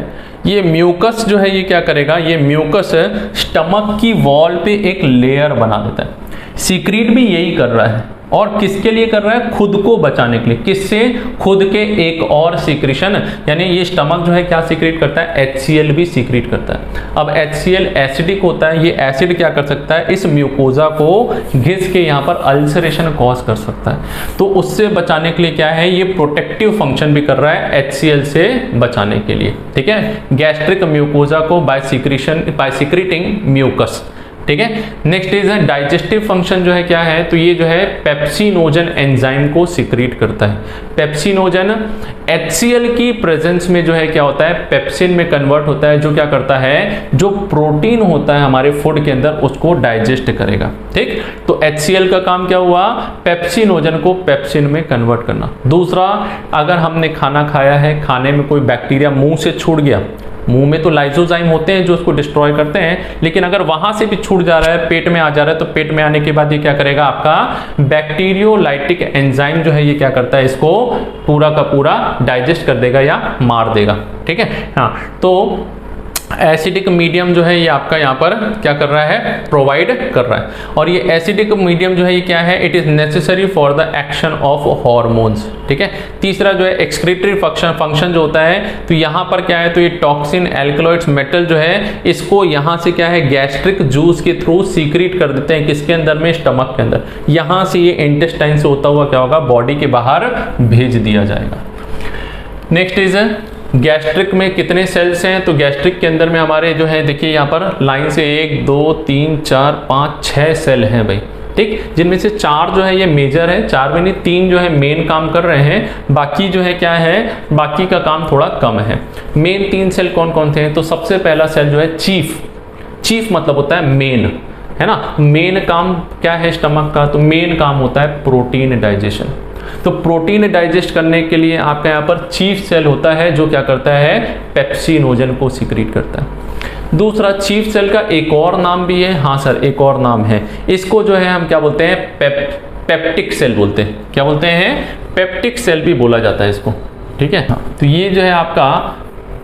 ये म्यूकस जो है ये क्या करेगा, ये म्यूकस स्टमक की वॉल पे एक लेयर बना देता है। सीक्रेट भी यही कर रहा है, और किसके लिए कर रहा है, खुद को बचाने के लिए। किससे, खुद के एक और सीक्रेशन, यानी ये स्टमक जो है क्या सीक्रेट करता है, HCl भी सीक्रेट करता है। अब HCl एसिडिक होता है, ये एसिड क्या कर सकता है, इस म्यूकोजा को घिस के यहाँ पर अल्सरेशन कॉज कर सकता है। तो उससे बचाने के लिए क्या है, ये प्रोटेक्टिव फंक्शन भी कर रहा है HCl से बचाने के लिए। ठीक है, गैस्ट्रिक म्यूकोजा को बाय सीक्रेटिंग म्यूकस। ठीक है, नेक्स्ट इज डाइजेस्टिव फंक्शन जो है क्या है, तो ये जो है पेप्सिनोजन एंजाइम को सीक्रेट करता है। पेप्सिनोजन HCl की प्रेजेंस में जो है क्या होता है, पेप्सिन में कन्वर्ट होता है, जो क्या करता है, जो प्रोटीन होता है हमारे फूड के अंदर उसको डाइजेस्ट करेगा। ठीक, तो HCl का काम क्या हुआ, पेप्सिनोजन को पेप्सिन में कन्वर्ट करना। दूसरा, अगर हमने खाना खाया है, खाने में कोई बैक्टीरिया मुंह से छूट गया, मुंह में तो लाइसोजाइम होते हैं जो उसको डिस्ट्रॉय करते हैं, लेकिन अगर वहां से भी छूट जा रहा है, पेट में आ जा रहा है, तो पेट में आने के बाद ये क्या करेगा, आपका बैक्टीरियोलाइटिक एंजाइम जो है ये क्या करता है, इसको पूरा का पूरा डाइजेस्ट कर देगा या मार देगा। ठीक है, हाँ, तो एसिडिक मीडियम जो है ये आपका यहाँ पर क्या कर रहा है, प्रोवाइड कर रहा है। और ये एसिडिक मीडियम जो है ये क्या है, it is necessary for the action of hormones. ठीक है, तीसरा जो है एक्सक्रीटरी फंक्शन जो होता है, तो यहाँ पर क्या है, तो ये टॉक्सिन, एल्कलॉइड्स, मेटल जो है इसको यहाँ से क्या है, गैस्ट्रिक जूस के थ्रू सीक्रेट कर देते हैं, किसके अंदर में, स्टमक के अंदर। यहाँ से ये इंटेस्टाइन से होता हुआ क्या होगा, बॉडी के बाहर भेज दिया जाएगा। नेक्स्ट इज गैस्ट्रिक में कितने सेल्स हैं, तो गैस्ट्रिक के अंदर में हमारे जो है देखिए यहाँ पर लाइन से 1 2 3 4 5 6 सेल हैं भाई। ठीक, जिनमें से 4 जो है ये मेजर है, 4 में नहीं 3 जो है मेन काम कर रहे हैं, बाकी जो है क्या है, बाकी का काम थोड़ा कम है। मेन 3 सेल कौन कौन से हैं, तो सबसे पहला सेल जो है चीफ मतलब होता है मेन, है ना। मेन काम क्या है स्टमक का, तो मेन काम होता है प्रोटीन डाइजेशन। तो प्रोटीन डाइजेस्ट करने के लिए आपका यहाँ पर चीफ सेल होता है जो क्या करता है, पेप्सिनोजन को सीक्रेट करता है। दूसरा, चीफ सेल का एक और नाम भी है, हाँ सर एक और नाम है, इसको जो है हम क्या बोलते हैं, पेप्टिक सेल बोलते हैं। क्या बोलते हैं, पेप्टिक सेल भी बोला जाता है इसको। ठीक है, तो ये जो है आपका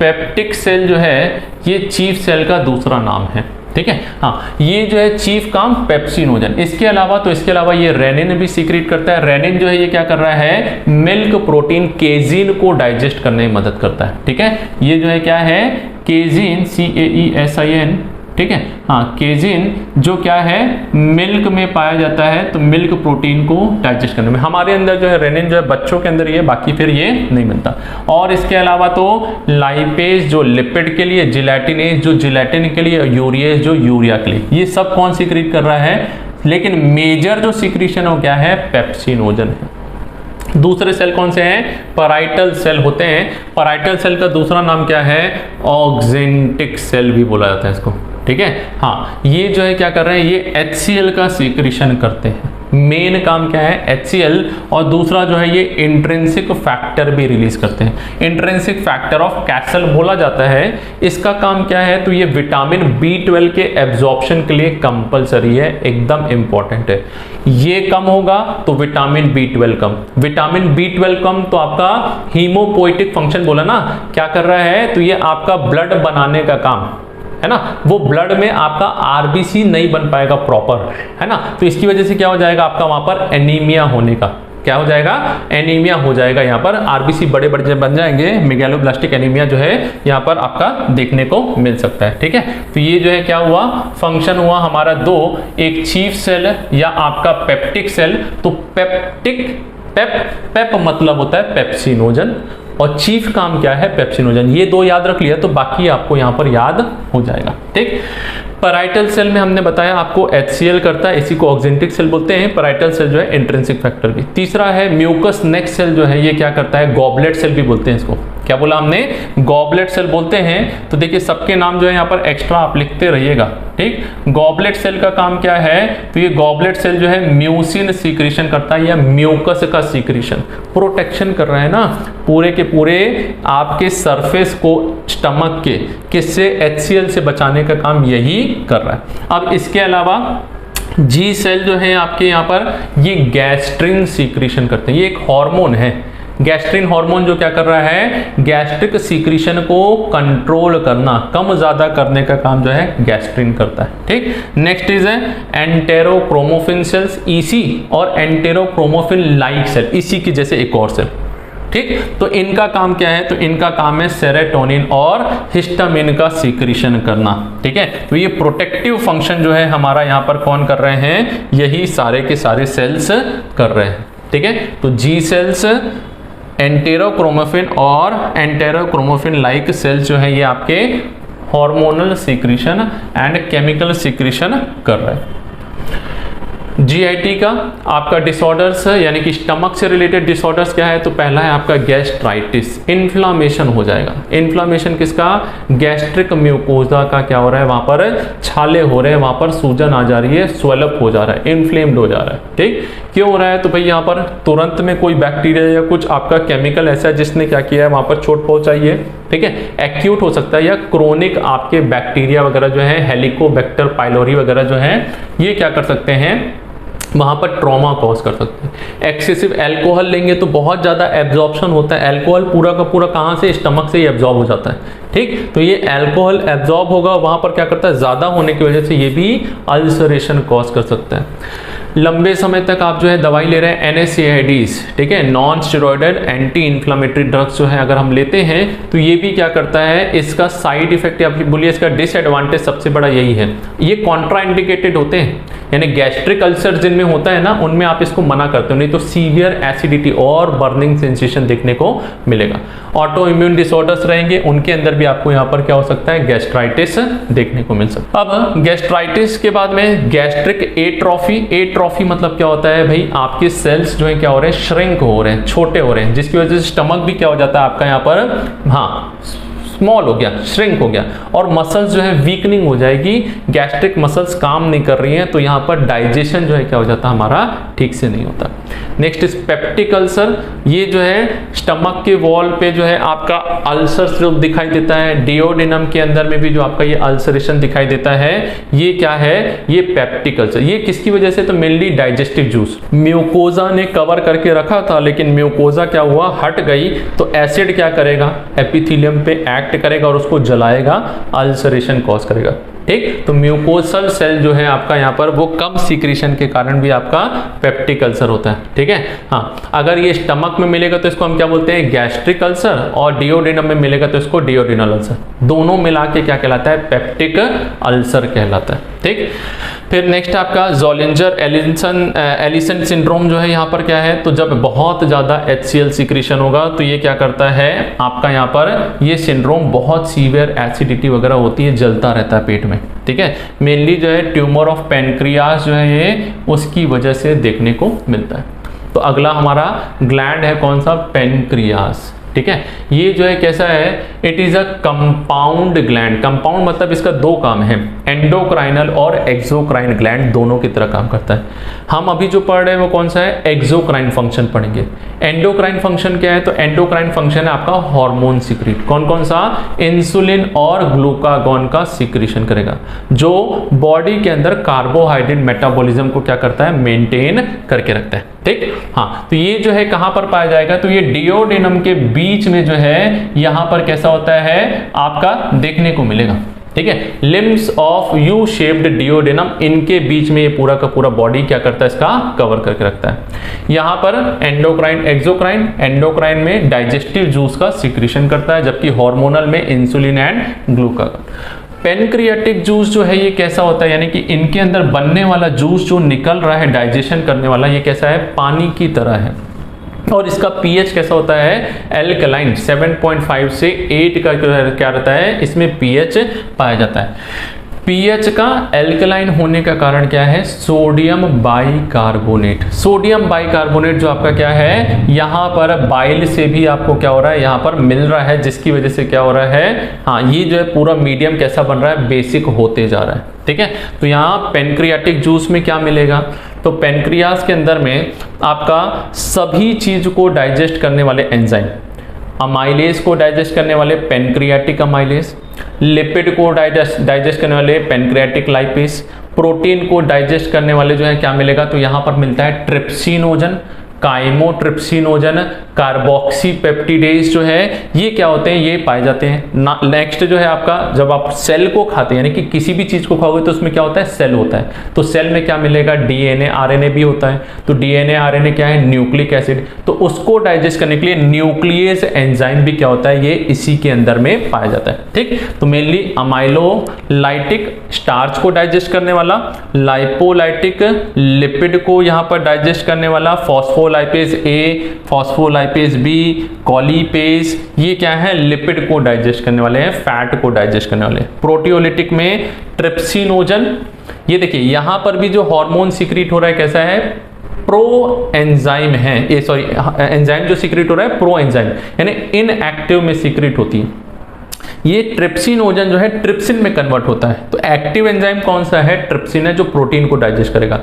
पेप्टिक सेल जो है ये चीफ सेल का दूसरा नाम है। ठीक है, हाँ, ये जो है चीफ काम पेप्सिनोजन। इसके अलावा ये रेनिन भी सीक्रेट करता है। रेनिन जो है ये क्या कर रहा है, मिल्क प्रोटीन केजीन को डाइजेस्ट करने में मदद करता है। ठीक है, ये जो है क्या है, केजिन, CAESIN, ठीक है, हाँ, केजिन जो क्या है मिल्क में पाया जाता है, तो मिल्क प्रोटीन को डाइजेस्ट करने में। हमारे अंदर जो है रेनिन जो है बच्चों के अंदर ये, बाकी फिर ये नहीं मिलता। और इसके अलावा तो लाइपेज जो लिपिड के लिए, जिलेटिनेज जो जिलेटिन के लिए, यूरिएज जो यूरिया के लिए, ये सब कौन सीक्रेट कर रहा है, लेकिन मेजर जो सीक्रेशन हो क्या है, पेप्सिनोजन है। दूसरे सेल कौन से हैं, पैराइटल सेल होते हैं। पैराइटल सेल का दूसरा नाम क्या है, ऑक्जेंटिक सेल भी बोला जाता है इसको, ठीक है। हाँ, ये जो है क्या कर रहे हैं, ये HCl का सीक्रेशन करते हैं। मेन काम क्या है, HCl, और दूसरा जो है ये इंट्रिंसिक फैक्टर भी रिलीज करते हैं। इंट्रिंसिक फैक्टर ऑफ कैसल बोला जाता है। इसका काम क्या है, तो ये विटामिन B12 के एब्जॉर्प्शन के लिए कंपलसरी है, एकदम इंपॉर्टेंट है। ये कम होगा तो विटामिन B12 कम, विटामिन B12 कम तो आपका हीमोपोइटिक फंक्शन बोला ना, क्या कर रहा है, तो ये आपका ब्लड बनाने का काम है ना, वो ब्लड में आपका RBC नहीं बन पाएगा प्रॉपर, है ना, तो इसकी वजह से क्या हो जाएगा, आपका वहां पर एनीमिया होने का, क्या हो जाएगा, एनीमिया हो जाएगा। यहाँ पर RBC बड़े बड़े बन जाएंगे, मेगालोब्लास्टिक एनीमिया जो है यहाँ पर आपका देखने को मिल सकता है, ठीक है। तो ये जो है क्या हुआ, फंक्शन हुआ हमारा दो, एक चीफ सेल या आपका पेप्टिक सेल। तो पेप्टिक, पेप मतलब होता है पेप्सिनोजन, और चीफ काम क्या है, पेप्सिनोजन। ये दो याद रख लिया तो बाकी आपको यहां पर याद हो जाएगा, ठीक। पैराइटल सेल में हमने बताया आपको HCl करता है, इसी को ऑक्जेंटिक सेल बोलते हैं। पैराइटल सेल जो है इंट्रिंसिक फैक्टर भी। तीसरा है म्यूकस नेक सेल जो है, ये क्या करता है, गॉबलेट सेल भी बोलते हैं इसको। क्या बोला हमने, गॉबलेट सेल बोलते हैं। तो देखिए सबके नाम जो है यहाँ पर एक्स्ट्रा आप लिखते रहिएगा, ठीक। गॉबलेट सेल का काम क्या है, तो ये गॉबलेट सेल जो है म्यूसिन सीक्रेशन करता है, या म्यूकस का सीक्रेशन, प्रोटेक्शन कर रहा है ना पूरे के पूरे आपके सरफेस को स्टमक के, किससे, HCl से बचाने का काम यही कर रहा है। अब इसके अलावा G सेल जो है आपके यहाँ पर, ये गैस्ट्रिन सीक्रेशन करते हैं। ये एक हार्मोन है, गैस्ट्रिन हार्मोन, जो क्या कर रहा है, गैस्ट्रिक सीक्रेशन को कंट्रोल करना, कम ज्यादा करने का काम जो है गैस्ट्रिन करता है, ठीक। नेक्स्ट इज एंटेरोक्रोमोफिन सेल्स, EC और एंटेरोक्रोमोफिन लाइक सेल, इसी की जैसे एक और सेल, ठीक। तो इनका काम क्या है, तो इनका काम है सेरोटोनिन और हिस्टामिन का सीक्रेशन करना, ठीक है। तो ये प्रोटेक्टिव फंक्शन जो है हमारा यहाँ पर कौन कर रहे हैं, यही सारे के सारे सेल्स कर रहे हैं, ठीक है। तो G सेल्स, एंटेरोक्रोमोफिन और एंटेरोक्रोमोफिन लाइक सेल्स जो है ये आपके hormonal secretion and chemical secretion कर रहे हैं। GIT का आपका डिसऑर्डर्स यानी कि स्टमक से रिलेटेड डिसऑर्डर्स क्या है, तो पहला है आपका गैस्ट्राइटिस, इन्फ्लामेशन हो जाएगा। इन्फ्लामेशन किसका, गैस्ट्रिक म्यूकोजा का क्या हो रहा है, वहां पर छाले हो रहे हैं, वहां पर सूजन आ जा रही है, स्वेलअप हो जा रहा है, इन्फ्लेम्ड हो जा रहा है, ठीक। क्यों हो रहा है, तो भाई यहाँ पर तुरंत में कोई बैक्टीरिया या कुछ आपका केमिकल ऐसा है जिसने क्या किया है, वहां पर चोट पहुंचाई है, ठीक है। एक्यूट हो सकता है या क्रोनिक आपके बैक्टीरिया वगैरह जो है, हेलिकोबैक्टर पाइलोरी वगैरह जो है, ये क्या कर सकते हैं, वहां पर ट्रॉमा कॉज कर सकते हैं। एक्सेसिव अल्कोहल लेंगे तो बहुत ज़्यादा एब्जॉर्प्शन होता है, अल्कोहल पूरा का पूरा कहाँ से, स्टमक से ही एब्जॉर्ब हो जाता है, ठीक। तो ये अल्कोहल एब्जॉर्ब होगा, वहां पर क्या करता है, ज़्यादा होने की वजह से ये भी अल्सरेशन कॉज कर सकता है। लंबे समय तक आप जो है दवाई ले रहे हैं NSAIDs, ठीक है, non steroidal anti inflammatory drugs जो है अगर हम लेते हैं तो ये भी क्या करता है, इसका साइड इफेक्ट या बोलिए इसका डिसएडवांटेज सबसे बड़ा यही है, ये कॉन्ट्रा इंडिकेटेड होते हैं, यानी गैस्ट्रिक अल्सर जिनमें होता है ना उनमें आप इसको मना करते हो, नहीं तो सीवियर एसिडिटी और बर्निंग सेंसेशन देखने को मिलेगा। ऑटो इम्यून डिसऑर्डर्स रहेंगे, उनके अंदर भी आपको यहाँ पर क्या हो सकता है, गैस्ट्राइटिस देखने को मिल सकता है। अब गैस्ट्राइटिस के बाद में गैस्ट्रिक एट्रोफी, एट्रोफी मतलब क्या होता है भाई, आपके सेल्स जो है क्या हो रहे हैं, श्रिंक हो रहे हैं, छोटे हो रहे हैं, जिसकी वजह से स्टमक भी क्या हो जाता है आपका यहाँ पर, हाँ स्मॉल हो गया, श्रिंक हो गया, और मसल्स जो है वीकनिंग हो जाएगी, गैस्ट्रिक मसल्स काम नहीं कर रही हैं, तो यहाँ पर डाइजेशन जो है क्या हो जाता है हमारा, ठीक से नहीं होता। नेक्स्ट इज पेप्टिक अल्सर, ये जो है स्टमक के वॉल पे जो है आपका अल्सर जो दिखाई देता है, डियोडिनम के अंदर में भी जो आपका ये अल्सरेशन दिखाई देता है, ये क्या है, ये पेप्टिक अल्सर। ये किसकी वजह से, तो मेनली डाइजेस्टिव जूस, म्यूकोजा ने कवर करके रखा था, लेकिन म्यूकोजा क्या हुआ, हट गई, तो एसिड क्या करेगा, एपिथेलियम पे एक्ट करेगा और उसको जलाएगा, अल्सरेशन कॉज करेगा। ठीक। तो म्यूकोसल सेल जो है आपका यहाँ पर वो कम सीक्रेशन के कारण भी आपका पेप्टिक अल्सर होता है, ठीक है। हाँ, अगर ये स्टमक में मिलेगा तो इसको हम क्या बोलते हैं, गैस्ट्रिक अल्सर, और डिओडेनम में मिलेगा तो इसको डिओडिनल अल्सर। दोनों मिला के क्या कहलाता है, पेप्टिक अल्सर कहलाता है, ठीक। फिर नेक्स्ट आपका ज़ोलिंजर एलिसन सिंड्रोम जो है यहाँ पर क्या है, तो जब बहुत ज़्यादा HCl सीक्रेशन होगा तो ये क्या करता है आपका यहाँ पर, ये सिंड्रोम बहुत सीवियर एसिडिटी वगैरह होती है, जलता रहता है पेट में, ठीक है। मेनली जो है ट्यूमर ऑफ पेनक्रियास जो है ये उसकी वजह से देखने को मिलता है। तो अगला हमारा ग्लैंड है कौन सा, पेनक्रियास, ठीक है। ये जो है कैसा है, it is a compound gland. Compound मतलब इसका दो काम है, एंडोक्राइनल और एक्सोक्राइन ग्लैंड दोनों की तरह काम करता है। हम अभी जो पढ़ रहे हैं वो कौन सा है, एक्सोक्राइन फंक्शन पढ़ेंगे। एंडोक्राइन फंक्शन क्या है, तो एंडोक्राइन फंक्शन है आपका हार्मोन सीक्रेट। कौन कौन सा, इंसुलिन और ग्लूकागॉन का सीक्रेशन करेगा, जो बॉडी के अंदर कार्बोहाइड्रेट मेटाबॉलिज्म को क्या करता है, मेंटेन करके रखता है, ठीक। हाँ, तो ये जो है कहां पर पाया जाएगा, तो ये डिओडेनम के बीच में जो है यहां पर कैसा होता है आपका देखने को मिलेगा, ठीक है। Limbs of U shaped duodenum, इनके बीच में ये पूरा का पूरा बॉडी क्या करता है, इसका कवर करके रखता है। यहां पर एंडोक्राइन एक्सोक्राइन, एंडोक्राइन में डाइजेस्टिव जूस का सीक्रेशन करता है, जबकि हार्मोनल में insulin and glucagon. Pancreatic juice जो है ये कैसा होता है, यानी कि इनके अंदर बनने वाला जूस जो निकल रहा है डाइजेशन करने वाला, ये कैसा है, पानी की तरह है, और इसका पीएच कैसा होता है, एल्कलाइन। 7.5 से 8 का क्या रहता है, इसमें पीएच पाया जाता है। पीएच का एल्कलाइन होने का कारण क्या है, सोडियम बाइकार्बोनेट। सोडियम बाइकार्बोनेट जो आपका क्या है, यहाँ पर बाइल से भी आपको क्या हो रहा है, यहाँ पर मिल रहा है, जिसकी वजह से क्या हो रहा है, हाँ, ये जो है पूरा मीडियम कैसा बन रहा है, बेसिक होते जा रहा है, ठीक है। तो यहाँ पेनक्रियाटिक जूस में क्या मिलेगा, तो पेनक्रियास के अंदर में आपका सभी चीज को डाइजेस्ट करने वाले एंजाइम, अमाइलेज को डाइजेस्ट करने वाले पेनक्रियाटिक अमाइलेज, लिपिड को डाइजेस्ट करने वाले पेनक्रियाटिक लाइपेज, प्रोटीन को डाइजेस्ट करने वाले जो है क्या मिलेगा, तो यहाँ पर मिलता है ट्रिप्सिनोजन, काइमोट्रिप्सिनोजन, कार्बोक्सीपेप्टिडेज जो है ये क्या होते हैं, ये पाए जाते हैं। नेक्स्ट जो है आपका, जब आप सेल को खाते हैं, यानी कि किसी भी चीज को खाओगे तो उसमें क्या होता है, सेल होता है, तो सेल में क्या मिलेगा, डीएनए आरएनए भी होता है। तो डीएनए आरएनए क्या है, न्यूक्लिक एसिड, तो उसको डाइजेस्ट करने के लिए न्यूक्लियस एंजाइम भी क्या होता है, ये इसी के अंदर में पाया जाता है, ठीक। तो मेनली अमाइलोलाइटिक स्टार्च को डाइजेस्ट करने वाला, लाइपोलाइटिक लिपिड को यहाँ पर डाइजेस्ट करने वाला, फॉस्फोलाइपेज ए, फॉस्फोलाइपेज बी, कॉलीपेज, ये क्या है, लिपिड को डाइजेस्ट करने वाले हैं, फैट को डाइजेस्ट करने वाले हैं। प्रोटियोलिटिक में ट्रिप्सिनोजन, ये देखिए यहां पर भी जो हार्मोन सीक्रेट हो रहा है कैसा है, प्रो एंजाइम है, ये सॉरी एंजाइम जो सीक्रेट हो रहा है प्रो एंजाइम, यानी इनएक्टिव में सीक्रेट होती है। ये ट्रिप्सिनोजन जो है ट्रिप्सिन में कन्वर्ट होता है। तो एक्टिव एंजाइम कौन सा है, ट्रिप्सिन है, जो प्रोटीन को डाइजेस्ट करेगा।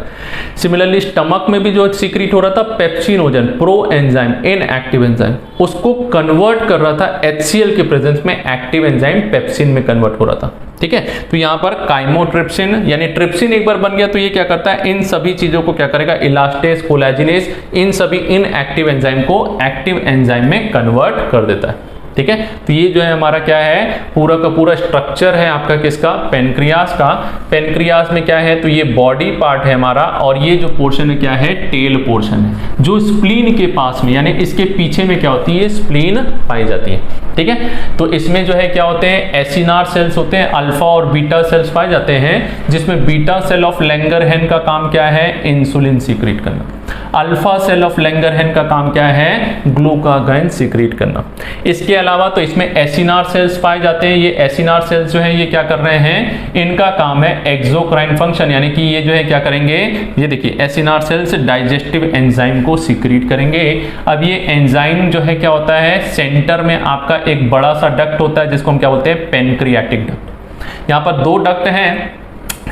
सिमिलरली स्टमक में भी जो सीक्रेट हो रहा था pepsinogen, pro enzyme, inactive enzyme, उसको कन्वर्ट कर रहा था HCl के प्रेजेंस में, एक्टिव एंजाइम पेप्सिन में कन्वर्ट हो रहा था, ठीक है। तो यहाँ पर काइमोट्रिप्सिन, यानी ट्रिप्सिन एक बार बन गया तो ये क्या करता है, इन सभी चीजों को क्या करेगा, इलास्टेज, कोलेजिनेज, इन सभी इनएक्टिव एंजाइम को एक्टिव एंजाइम में कन्वर्ट कर देता है, ठीक है। तो ये जो है हमारा क्या है, पूरा का पूरा स्ट्रक्चर है आपका किसका, पेनक्रियास का। पेनक्रियास में क्या है, तो ये बॉडी पार्ट है हमारा, और ये जो पोर्शन है क्या है, टेल पोर्शन है, जो स्प्लीन के पास में, यानी इसके पीछे में क्या होती है, स्प्लीन पाई जाती है, ठीक है। तो इसमें जो है क्या होते हैं, एसिनार सेल्स होते हैं, अल्फा और बीटा सेल्स पाए जाते हैं, जिसमें बीटा सेल ऑफ लैंगरहैन का काम क्या है, इंसुलिन सीक्रेट करना। अल्फा सेल ऑफ लैंगरहैन का काम क्या है, ग्लूकागॉन सीक्रेट करना। इसके अलावा तो इसमें एसिनार सेल्स पाए जाते हैं। ये एसिनार सेल्स जो है ये क्या कर रहे हैं, इनका काम है एक्सोक्राइन फंक्शन, यानी कि ये जो है क्या करेंगे, ये देखिए एसिनार सेल्स डाइजेस्टिव एंजाइम को सीक्रेट करेंगे। अब ये एंजाइम जो है क्या होता है, सेंटर में आपका एक बड़ा सा डक्ट होता है जिसको हम क्या बोलते हैं, पेनक्रियाटिक डक्ट। यहाँ पर दो डक्ट हैं,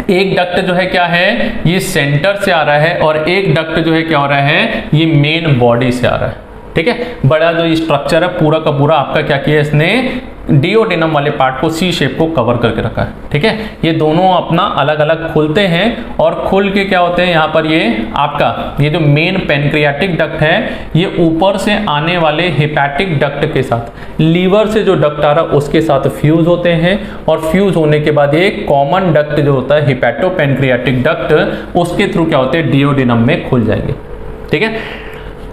एक डक्ट जो है क्या है, ये सेंटर से आ रहा है, और एक डक्ट जो है क्या हो रहा है, ये मेन बॉडी से आ रहा है, ठीक है। बड़ा जो स्ट्रक्चर है पूरा का पूरा आपका क्या किया इसने, डिओडेनम वाले पार्ट को सी शेप को कवर करके रखा है, ठीक है। ये दोनों अपना अलग अलग खुलते हैं और खुल के क्या होते हैं, यहाँ पर ये आपका ये जो मेन पेनक्रियाटिक डक्ट है ये ऊपर से आने वाले हेपेटिक डक्ट के साथ, लीवर से जो डक्ट आ रहा है उसके साथ फ्यूज होते हैं और फ्यूज होने के बाद ये कॉमन डक्ट जो होता है हिपैटो पेनक्रियाटिक डक्ट, उसके थ्रू क्या होते हैं डिओडेनम में खुल जाएंगे, ठीक है।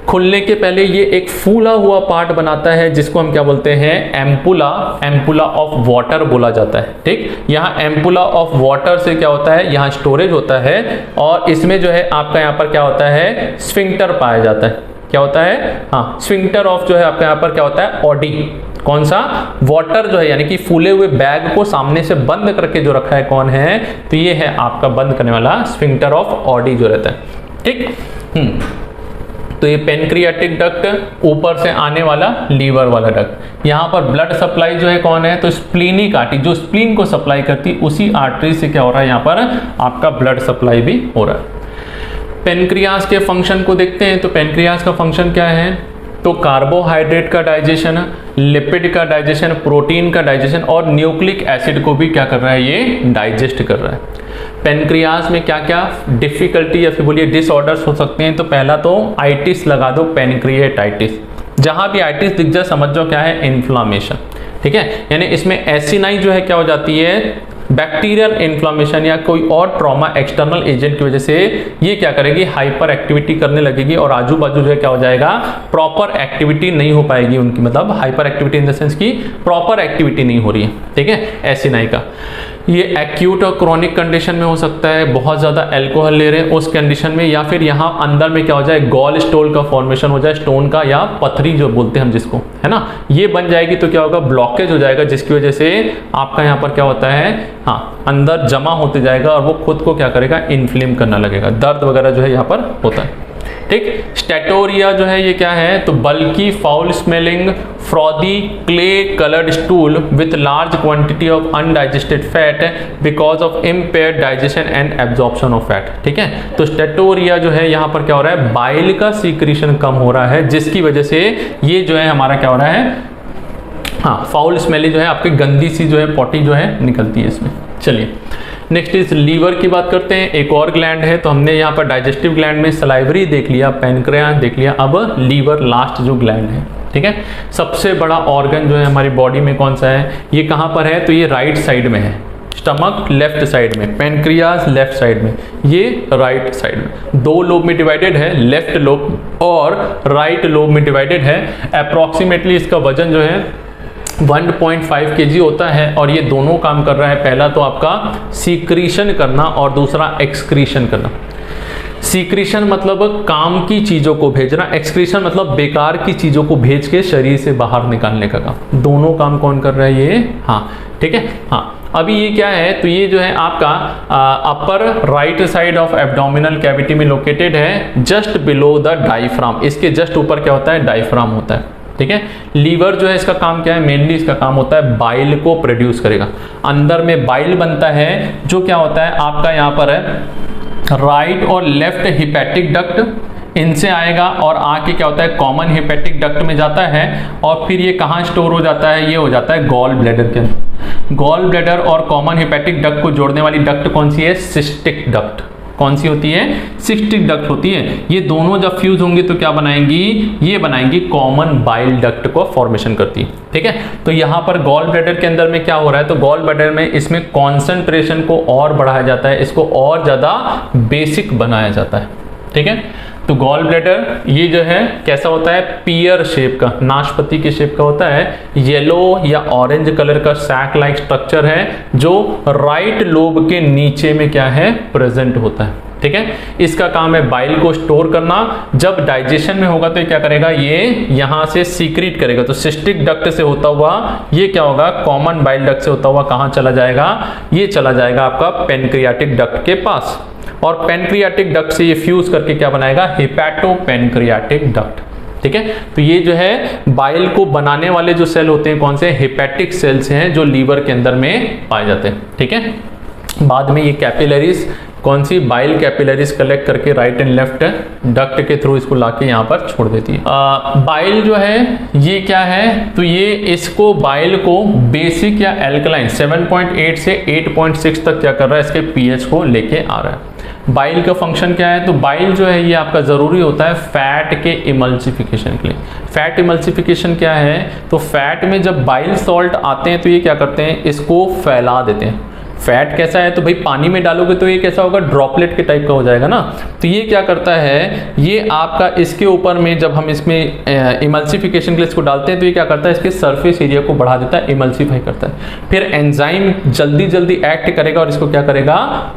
खुलने के पहले ये एक फूला हुआ पार्ट बनाता है जिसको हम क्या बोलते हैं, एम्पुला, एम्पुला ऑफ वाटर बोला जाता है, ठीक। यहाँ एम्पुला ऑफ वाटर से क्या होता है, यहाँ स्टोरेज होता है और इसमें जो है आपका यहाँ पर क्या होता है, स्फिंक्टर पाया जाता है। क्या होता है, हाँ, स्फिंक्टर ऑफ जो है आपका यहाँ पर क्या होता है, ऑडी। कौन सा, वाटर जो है यानी कि फूले हुए बैग को सामने से बंद करके जो रखा है कौन है, तो ये है आपका बंद करने वाला स्फिंक्टर ऑफ ऑडी जो रहता है, ठीक। तो ये पेनक्रियाटिक डक्ट, ऊपर से आने वाला लीवर वाला डक्ट। यहाँ पर ब्लड सप्लाई जो है कौन है, तो स्प्लीनिक आर्टरी जो स्प्लीन को सप्लाई करती है उसी आर्टरी से क्या हो रहा है, यहाँ पर आपका ब्लड सप्लाई भी हो रहा है। पेनक्रियास के फंक्शन को देखते हैं, तो पेनक्रियास का फंक्शन क्या है, तो कार्बोहाइड्रेट का डाइजेशन, लिपिड का डाइजेशन, प्रोटीन का डाइजेशन और न्यूक्लिक एसिड को भी क्या कर रहा है, ये डाइजेस्ट कर रहा है। पेनक्रियास में क्या क्या डिफिकल्टी या फिर बोलिए डिसऑर्डर्स हो सकते हैं, तो पहला तो आइटिस लगा दो, पेनक्रिएटाइटिस। जहां भी आइटिस दिख जाए समझ जाओ क्या है, इन्फ्लामेशन, ठीक है। यानी इसमें एसिनाई जो है क्या हो जाती है, बैक्टीरियल इन्फ्लामेशन या कोई और ट्रॉमा एक्सटर्नल एजेंट की वजह से ये क्या करेगी, हाइपर एक्टिविटी करने लगेगी और आजू बाजू जो है क्या हो जाएगा, प्रॉपर एक्टिविटी नहीं हो पाएगी उनकी, मतलब hyper activity in the sense की प्रॉपर एक्टिविटी नहीं हो रही है, ठीक है, एसिनाई का। ये एक्यूट और क्रॉनिक कंडीशन में हो सकता है, बहुत ज़्यादा अल्कोहल ले रहे हैं उस कंडीशन में, या फिर यहाँ अंदर में क्या हो जाए, गॉल स्टोन का फॉर्मेशन हो जाए, स्टोन का या पथरी जो बोलते हैं हम जिसको, है ना, ये बन जाएगी तो क्या होगा, ब्लॉकेज हो जाएगा, जिसकी वजह से आपका यहाँ पर क्या होता है, हाँ, अंदर जमा होते जाएगा और वो खुद को क्या करेगा, इन्फ्लेम करना लगेगा, दर्द वगैरह जो है यहाँ पर होता है, ठीक। स्टेटोरिया जो है ये क्या है, तो बल्कि foul smelling frothy clay coloured stool with large quantity of undigested fat because of impaired digestion and absorption of fat, ठीक है। तो स्टेटोरिया जो है यहाँ पर क्या हो रहा है, बाइल का सीक्रेशन कम हो रहा है, जिसकी वजह से ये जो है हमारा क्या हो रहा है, हाँ, फाउल स्मेली जो है आपकी गंदी सी जो है पॉटी जो है निकलती है इसमें। चलिए नेक्स्ट इज लीवर की बात करते हैं। एक और ग्लैंड है, तो हमने यहाँ पर डाइजेस्टिव ग्लैंड में सलाइवरी देख लिया, पैनक्रियास देख लिया, अब लीवर लास्ट जो ग्लैंड है, ठीक है। सबसे बड़ा ऑर्गन जो है हमारी बॉडी में कौन सा है, ये कहाँ पर है, तो ये राइट साइड में है, स्टमक लेफ्ट साइड में, पेनक्रियास लेफ्ट साइड में, ये राइट साइड में, दो लोब में डिवाइडेड है, लेफ्ट लोब और राइट लोब में डिवाइडेड है। अप्रॉक्सीमेटली इसका वजन जो है 1.5 kg होता है और ये दोनों काम कर रहा है, पहला तो आपका सीक्रीशन करना और दूसरा एक्सक्रीशन करना। सीक्रीशन मतलब काम की चीज़ों को भेजना, एक्सक्रीशन मतलब बेकार की चीज़ों को भेज के शरीर से बाहर निकालने का काम। दोनों काम कौन कर रहा है, ये, हाँ, ठीक है, हाँ। अभी ये क्या है, तो ये जो है आपका upper right side of abdominal cavity में लोकेटेड है, जस्ट बिलो द डायफ्राम। इसके जस्ट ऊपर क्या होता है, डायफ्राम होता है, ठीक है। लीवर जो है इसका काम क्या है, मेनली इसका काम होता है बाइल को प्रोड्यूस करेगा। अंदर में बाइल बनता है जो क्या होता है आपका यहाँ पर है राइट और लेफ्ट हिपैटिक डक्ट, इनसे आएगा और आके क्या होता है कॉमन हिपैटिक डक्ट में जाता है और फिर ये कहाँ स्टोर हो जाता है, ये हो जाता है गॉल ब्लैडर के अंदर। गॉल ब्लैडर और कॉमन हिपैटिक डक्ट को जोड़ने वाली डक्ट कौन सी है, सिस्टिक डक्ट। कौन सी होती है, सिस्टिक डक्ट होती है। ये दोनों जब फ्यूज होंगे तो क्या बनाएंगी, ये बनाएंगी कॉमन बाइल डक्ट को फॉर्मेशन करती है, ठीक है। तो यहाँ पर गॉल ब्लैडर के अंदर में क्या हो रहा है, तो गॉल ब्लैडर में इसमें कॉन्सेंट्रेशन को और बढ़ाया जाता है, इसको और ज़्यादा बेसिक बनाया जाता है, ठीक है। तो गॉल ब्लैडर ये जो है कैसा होता है, पियर शेप का, नाशपाती के शेप का होता है, येलो या ऑरेंज कलर का सैक लाइक स्ट्रक्चर है जो राइट लोब के नीचे में क्या है प्रेजेंट होता है, ठीक है। इसका काम है बाइल को स्टोर करना। जब डाइजेशन में होगा तो ये क्या करेगा, ये यहाँ से सीक्रेट करेगा, तो सिस्टिक डक्ट से होता हुआ ये क्या होगा, कॉमन बाइल डक्ट से होता हुआ कहाँ चला जाएगा, ये चला जाएगा आपका पेनक्रियाटिक डक्ट के पास और पेनक्रियाटिक डक्ट से ये फ्यूज करके क्या बनाएगा, हिपैटो पेनक्रियाटिक डक्ट, ठीक है। तो ये जो है बाइल को बनाने वाले जो सेल होते हैं कौन से, हिपैटिक सेल्स हैं जो लीवर के अंदर में पाए जाते हैं, ठीक है। बाद में ये कैपिलरीज कौन सी, बाइल कैपिलरीज कलेक्ट करके राइट एंड लेफ्ट डक्ट के थ्रू इसको लाके यहाँ पर छोड़ देती है। बाइल जो है ये क्या है, तो ये इसको बाइल को बेसिक या एल्कलाइन 7.8 से 8.6 तक क्या कर रहा है, इसके पीएच को लेके आ रहा है। बाइल का फंक्शन क्या है, तो बाइल जो है ये आपका ज़रूरी होता है फैट के इमल्सिफिकेशन के लिए। फैट इमल्सिफिकेशन क्या है, तो फैट में जब बाइल सॉल्ट आते हैं तो ये क्या करते हैं, इसको फैला देते हैं। फैट कैसा है, तो भाई पानी में डालोगे तो ये कैसा होगा, ड्रॉपलेट के टाइप का हो जाएगा ना। तो ये क्या करता है, ये आपका इसके ऊपर में जब हम इसमें इमल्सिफिकेशन के लिए इसको डालते हैं तो ये क्या करता है, इसके सरफेस एरिया को बढ़ा देता है, इमल्सिफाई करता है। फिर एंजाइम जल्दी जल्दी एक्ट करेगा और इसको क्या करेगा,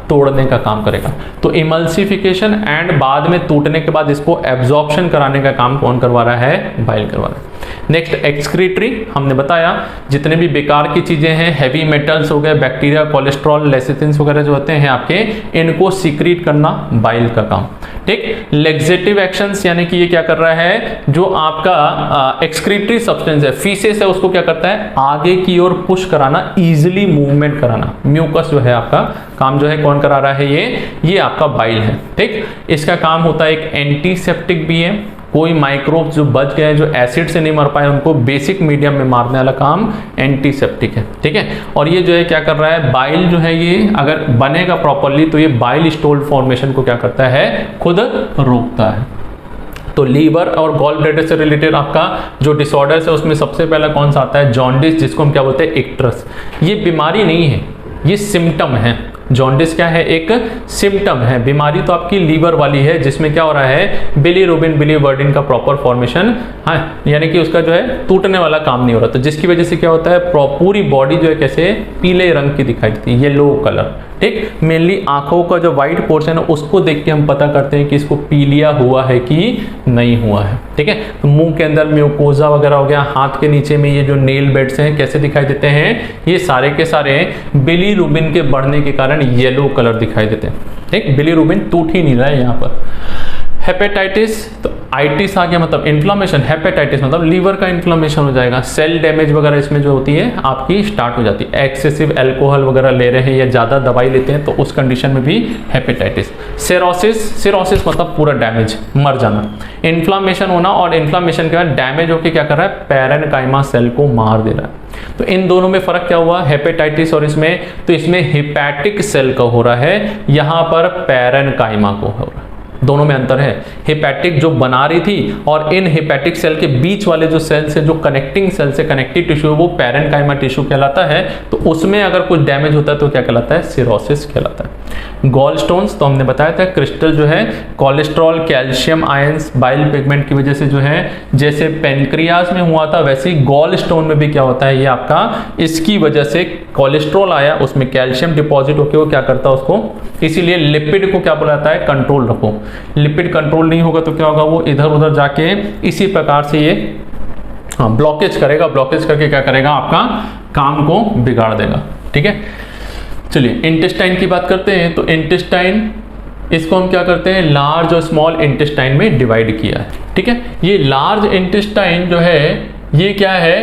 तोड़ने का काम करेगा। तो इमल्सिफिकेशन एंड बाद में टूटने के बाद इसको एब्जॉर्प्शन कराने का काम कौन करवा रहा है, बाइल करवा रहा है। नेक्स्ट एक्सक्रीटरी, हमने बताया जितने भी बेकार की चीजें हैं, हैवी मेटल्स हो गए, बैक्टीरिया, कोलेस्ट्रॉल, लेसिथिन्स वगैरह जो होते हैं आपके, इनको सीक्रेट करना बाइल का काम। ठीक, लेग्जेटिव एक्शंस यानी कि ये क्या कर रहा है, जो आपका एक्सक्रीटरी सब्सटेंस है, फीसेस है, उसको क्या करता है, आगे की ओर पुश कराना, इजिली मूवमेंट कराना। म्यूकस जो है आपका काम जो है कौन करा रहा है, ये आपका बाइल है। ठीक, इसका काम होता है एक एंटीसेप्टिक भी है, कोई माइक्रोब जो बच गए, जो एसिड से नहीं मर पाए, उनको बेसिक मीडियम में मारने वाला काम एंटीसेप्टिक है। ठीक है, और ये जो है क्या कर रहा है, बाइल जो है ये अगर बनेगा प्रॉपरली तो ये बाइल स्टोल फॉर्मेशन को क्या करता है, खुद रोकता है। तो लीवर और गॉल ब्लैडर से रिलेटेड आपका जो डिसऑर्डर्स है उसमें सबसे पहला कौन सा आता है, जॉन्डिस, जिसको हम क्या बोलते हैं, इक्ट्रस। ये बीमारी नहीं है, ये सिम्टम है। जॉन्डिस क्या है, एक सिम्टम है। बीमारी तो आपकी लीवर वाली है, जिसमें क्या हो रहा है, बिलीरुबिन, बिलीवर्डिन का प्रॉपर फॉर्मेशन, हाँ, यानी कि उसका जो है टूटने वाला काम नहीं हो रहा। तो जिसकी वजह से क्या होता है, पूरी बॉडी जो है कैसे पीले रंग की दिखाई देती है, येलो कलर। ठीक, मेनली आंखों का जो व्हाइट पोर्शन है उसको देख के हम पता करते हैं कि इसको पीलिया हुआ है कि नहीं हुआ है। ठीक है, तो मुंह के अंदर म्यूकोजा वगैरह हो गया, हाथ के नीचे में ये जो नेल बेड्स हैं कैसे दिखाई देते हैं, ये सारे के सारे बिलीरुबिन के बढ़ने के कारण येलो कलर दिखाई देते हैं। ठीक, बिलीरुबिन टूट ही नहीं रहा है यहाँ पर। हेपेटाइटिस, तो आइटिस आ गया मतलब इन्फ्लामेशन, हेपेटाइटिस मतलब लीवर का इन्फ्लामेशन हो जाएगा। सेल डैमेज वगैरह इसमें जो होती है आपकी स्टार्ट हो जाती है। एक्सेसिव अल्कोहल वगैरह ले रहे हैं या ज़्यादा दवाई लेते हैं तो उस कंडीशन में भी हेपेटाइटिस। सिरोसिस, सिरोसिस मतलब पूरा डैमेज, मर जाना। इन्फ्लामेशन होना, और इन्फ्लामेशन के बाद डैमेज होकर क्या कर रहा है, पैरेनकाइमा सेल को मार दे रहा है। तो इन दोनों में फर्क क्या हुआ, हेपेटाइटिस और इसमें, तो इसमें हेपैटिक सेल का हो रहा है, यहाँ पर पैरेनकाइमा को हो रहा है। दोनों में अंतर है। हेपैटिक जो बना रही थी और इन हेपैटिक सेल के बीच वाले जो सेल्स है, जो कनेक्टिंग सेल से कनेक्टिव टिश्यू है, वो पैरेनकाइमा टिश्यू कहलाता है। तो उसमें अगर कुछ डैमेज होता है तो क्या कहलाता है, सिरोसिस कहलाता है। गॉल स्टोन्स, तो हमने बताया था क्रिस्टल जो है cholesterol, calcium ions, bile pigment की वजह से जो है, जैसे पेनक्रियाज में हुआ था वैसे ही गॉल स्टोन में भी क्या होता है, ये आपका इसकी वजह से कोलेस्ट्रॉल आया, उसमें कैल्शियम डिपॉजिट होकर वो क्या करता है उसको, इसीलिए लिपिड को क्या बोला जाता है, कंट्रोल रखो। लिपिड कंट्रोल नहीं होगा तो क्या होगा, वो इधर उधर जाके इसी प्रकार से ये ब्लॉकेज करेगा, ब्लॉकेज करके क्या करेगा, आपका काम को बिगाड़ देगा। ठीक है, चलिए इंटेस्टाइन की बात करते हैं। तो इंटेस्टाइन, इसको हम क्या करते हैं, लार्ज और स्मॉल इंटेस्टाइन में डिवाइड किया है। ठीक है, ये लार्ज इंटेस्टाइन जो है ये क्या है,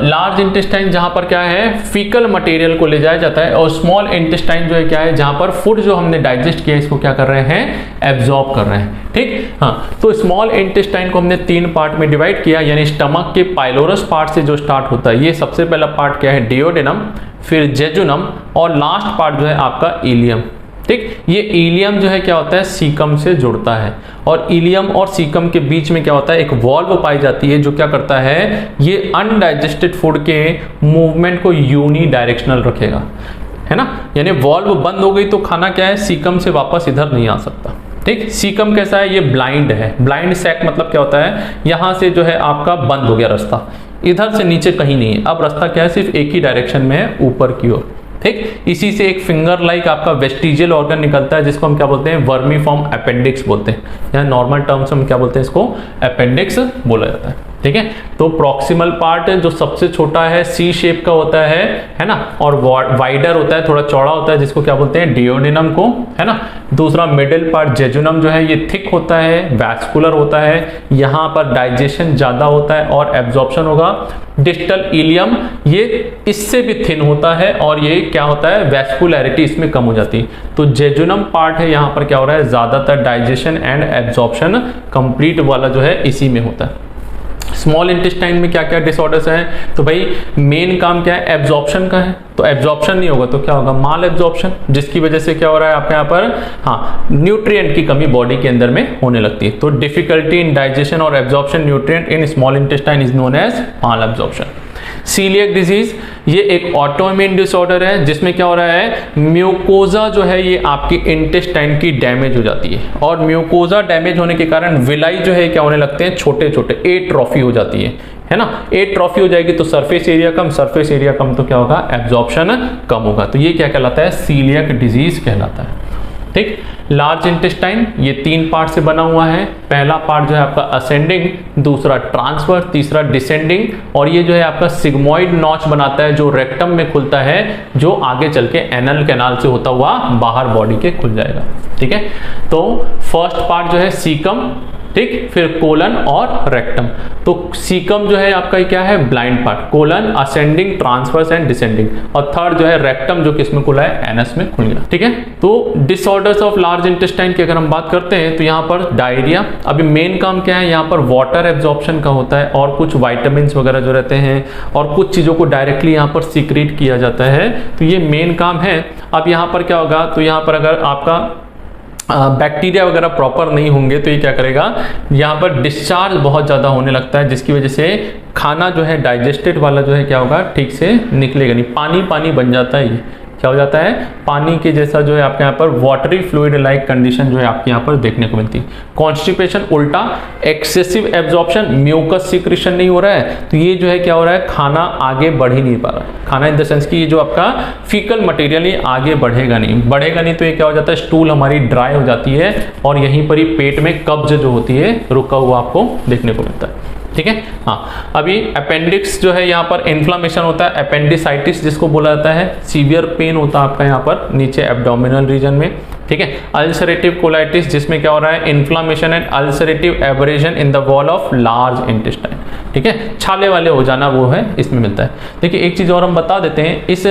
लार्ज इंटेस्टाइन जहाँ पर क्या है, फीकल मटेरियल को ले जाया जाता है, और स्मॉल इंटेस्टाइन जो है क्या है, जहाँ पर फूड जो हमने डाइजेस्ट किया इसको क्या कर रहे हैं, एब्जॉर्ब कर रहे हैं। ठीक, हाँ, तो स्मॉल इंटेस्टाइन को हमने 3 पार्ट में डिवाइड किया, यानी स्टमक के पाइलोरस पार्ट से जो स्टार्ट होता है, ये सबसे पहला पार्ट क्या है, डिओडेनम, फिर जेजुनम, और लास्ट पार्ट जो है आपका इलियम। ठीक, ये इलियम जो है क्या होता है, सीकम से जुड़ता है, और इलियम और सीकम के बीच में क्या होता है, एक वॉल्व पाई जाती है जो क्या करता है, ये अनडाइजेस्टेड फूड के मूवमेंट को यूनी डायरेक्शनल रखेगा, है ना। यानी वॉल्व बंद हो गई तो खाना क्या है, सीकम से वापस इधर नहीं आ सकता। ठीक, सीकम कैसा है, ये ब्लाइंड है। ब्लाइंड सैक मतलब क्या होता है, यहाँ से जो है आपका बंद हो गया रास्ता, इधर से नीचे कहीं नहीं है, अब रास्ता क्या है, सिर्फ एक ही डायरेक्शन में है, ऊपर की ओर। ठीक, इसी से एक फिंगर लाइक आपका वेस्टिजियल ऑर्गन निकलता है, जिसको हम क्या बोलते हैं, वर्मीफॉर्म अपेंडिक्स बोलते हैं, या नॉर्मल टर्म्स में हम क्या बोलते हैं, इसको अपेंडिक्स बोला जाता है। ठीक है। तो प्रॉक्सिमल पार्ट जो सबसे छोटा है सी शेप का होता है ना, और वाइडर होता है, थोड़ा चौड़ा होता है, जिसको क्या बोलते हैं, डियोडिनम को, है ना। दूसरा मिडिल पार्ट जेजुनम जो है ये थिक होता है, वैस्कुलर होता है, यहाँ पर डाइजेशन ज़्यादा होता है और एब्जॉर्प्शन होगा। डिस्टल इलियम ये इससे भी थिन होता है और ये क्या होता है, वैस्कुलैरिटी इसमें कम हो जाती है। तो जेजुनम पार्ट है, यहाँ पर क्या हो रहा है, ज़्यादातर डाइजेशन एंड एब्जॉर्प्शन कंप्लीट वाला जो है इसी में होता है। स्मॉल इंटेस्टाइन में क्या क्या डिसऑर्डर्स हैं, तो भाई मेन काम क्या है, एब्जॉर्प्शन का है। तो एब्जॉर्प्शन नहीं होगा तो क्या होगा, माल एब्जॉर्प्शन, जिसकी वजह से क्या हो रहा है आपके यहाँ पर, हाँ, न्यूट्रिएंट की कमी बॉडी के अंदर में होने लगती है। तो डिफिकल्टी इन डाइजेशन और absorption nutrient in small intestine is known as malabsorption. Coeliac disease ये एक ऑटोइम्यून डिसऑर्डर है, जिसमें क्या हो रहा है, म्यूकोजा जो है ये आपकी इंटेस्टाइन की डैमेज हो जाती है, और म्यूकोजा डैमेज होने के कारण विलाई जो है क्या होने लगते हैं, छोटे छोटे, एट्रोफी हो जाती है ना। एट्रोफी हो जाएगी तो सरफेस एरिया कम, सरफेस एरिया कम तो क्या होगा, एब्जॉर्प्शन कम होगा। तो ये क्या कहलाता है, सीलिएक डिजीज कहलाता है। ठीक। लार्ज इंटेस्टाइन ये 3 पार्ट से बना हुआ है। पहला पार्ट जो है आपका असेंडिंग, दूसरा ट्रांसफर, तीसरा डिसेंडिंग, और ये जो है आपका सिग्मोइड नॉच बनाता है जो रेक्टम में खुलता है, जो आगे चल के एनल कैनाल से होता हुआ बाहर बॉडी के खुल जाएगा। ठीक है। तो फर्स्ट पार्ट जो है सीकम, ठीक, फिर कोलन और रेक्टम। तो सीकम जो है आपका क्या है, blind part, colon ascending, transverse and descending, और थर्ड जो है रेक्टम जो किसमें खुला है, एनस में खुल गया। ठीक है। तो डिसऑर्डर्स ऑफ लार्ज इंटेस्टाइन की अगर हम बात करते हैं तो यहाँ पर डायरिया, अभी मेन काम क्या है, यहाँ पर वाटर एब्जॉर्प्शन का होता है और कुछ वाइटामिन वगैरह जो रहते हैं और कुछ चीज़ों को डायरेक्टली यहाँ पर सीक्रेट किया जाता है, तो ये मेन काम है। अब यहाँ पर क्या होगा, तो यहाँ पर अगर आपका बैक्टीरिया वगैरह प्रॉपर नहीं होंगे तो ये क्या करेगा, यहाँ पर डिस्चार्ज बहुत ज़्यादा होने लगता है, जिसकी वजह से खाना जो है डाइजेस्टेड वाला जो है क्या होगा, ठीक से निकलेगा नहीं, पानी पानी बन जाता है। ये क्या हो जाता है, पानी के जैसा जो है आपके यहाँ पर वाटरी फ्लूइड लाइक कंडीशन जो है आपके यहाँ पर देखने को मिलती है। कॉन्स्टिपेशन उल्टा, एक्सेसिव एब्जॉर्प्शन, म्यूकस सिक्रीशन नहीं हो रहा है, तो ये जो है क्या हो रहा है, खाना आगे बढ़ ही नहीं पा रहा है। खाना इन द सेंस कि ये जो आपका फीकल मटेरियल ये आगे बढ़ेगा नहीं तो ये क्या हो जाता है, स्टूल हमारी ड्राई हो जाती है और यहीं पर ही पेट में कब्ज जो होती है रुका हुआ आपको देखने को मिलता है। ठीक है। हाँ, अभी अपेंडिक्स जो है यहाँ पर इन्फ्लामेशन होता है, अपेंडिसाइटिस जिसको बोला जाता है, सीवियर पेन होता है आपका यहाँ पर नीचे एब्डोमिनल रीजन में। ठीक है। अल्सरेटिव कोलाइटिस जिसमें क्या हो रहा है, inflammation and ulcerative abrasion in the wall of large intestine. ठीक है। छाले वाले हो जाना वो है इसमें मिलता है। देखिए एक चीज़ और हम बता देते हैं, इस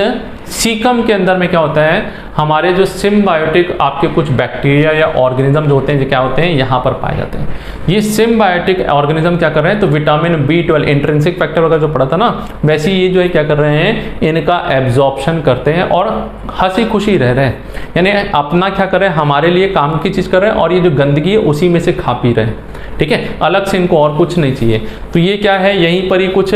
सीकम के अंदर में क्या होता है, हमारे जो सिम्बायोटिक आपके कुछ बैक्टीरिया या ऑर्गेनिज्म जो होते हैं, जो क्या होते हैं यहाँ पर पाए जाते हैं। ये सिम्बायोटिक ऑर्गेनिज्म क्या कर रहे हैं, तो विटामिन B12 इंट्रिंसिक फैक्टर वगैरह जो पढ़ा था ना, वैसे ये जो है क्या कर रहे हैं, इनका एब्जॉर्प्शन करते हैं और हंसी खुशी रह रहे हैं, यानी अपना क्या कर रहे हैं, हमारे लिए काम की चीज़ कर रहे हैं और ये जो गंदगी है उसी में से खा पी रहे हैं। ठीक है। अलग से इनको और कुछ नहीं चाहिए। तो ये क्या है, यहीं पर ही कुछ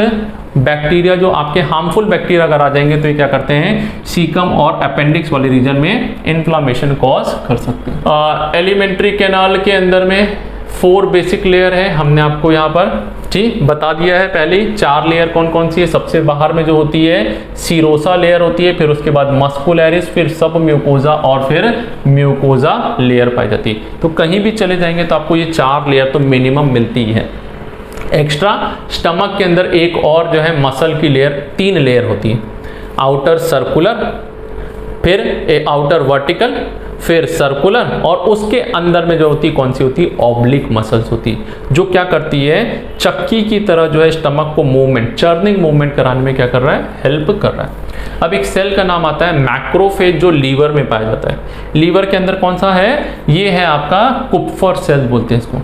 बैक्टीरिया जो आपके हार्मफुल बैक्टीरिया अगर आ जाएंगे तो ये क्या करते हैं, सीकम और अपेंडिक्स वाले रीजन में इन्फ्लामेशन कॉज कर सकते हैं। एलिमेंट्री कैनाल के अंदर में 4 बेसिक लेयर है, हमने आपको यहाँ पर ठीक बता दिया है। पहले 4 लेयर कौन कौन सी है, सबसे बाहर में जो होती है सीरोसा लेयर होती है, फिर उसके बाद मस्कुलैरिस, फिर सब म्यूकोजा और फिर म्यूकोजा लेयर पाई जाती है। तो कहीं भी चले जाएंगे तो आपको ये 4 लेयर तो मिनिमम मिलती ही है। एक्स्ट्रा स्टमक के अंदर एक और जो है मसल की लेयर, 3 लेयर होती है, आउटर सर्कुलर, फिर आउटर वर्टिकल, फिर सर्कुलर, और उसके अंदर में जो होती है कौन सी होती है, ऑब्लिक मसल्स होती है, जो क्या करती है, चक्की की तरह जो है स्टमक को मूवमेंट, चर्निंग मूवमेंट कराने में क्या कर रहा है, हेल्प कर रहा है। अब एक सेल का नाम आता है मैक्रोफेज, जो लीवर में पाया जाता है। लीवर के अंदर कौन सा है, ये है आपका कुप्फर सेल बोलते हैं इसको।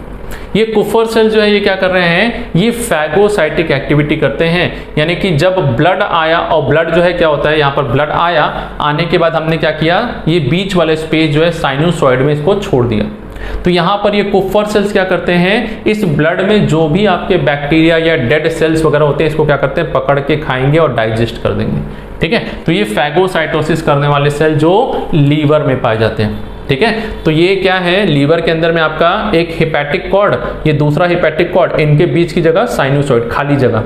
ये कुफर सेल जो है ये क्या कर रहे हैं, ये फैगोसाइटिक एक्टिविटी करते हैं, यानी कि जब ब्लड आया और ब्लड जो है क्या होता है, यहाँ पर ब्लड आया, आने के बाद हमने क्या किया, ये बीच वाले स्पेस जो है साइनोसॉइड में इसको छोड़ दिया। तो यहाँ पर ये कुफर सेल्स क्या करते हैं, इस ब्लड में जो भी आपके बैक्टीरिया या डेड सेल्स वगैरह होते हैं, इसको क्या करते हैं, पकड़ के खाएंगे और डाइजेस्ट कर देंगे। ठीक है। तो ये फैगोसाइटोसिस करने वाले सेल जो लीवर में पाए जाते हैं। ठीक है। तो ये क्या है, लीवर के अंदर में आपका एक हिपैटिक कॉर्ड, ये दूसरा हिपैटिक कॉर्ड, इनके बीच की जगह साइनोसॉइड, खाली जगह,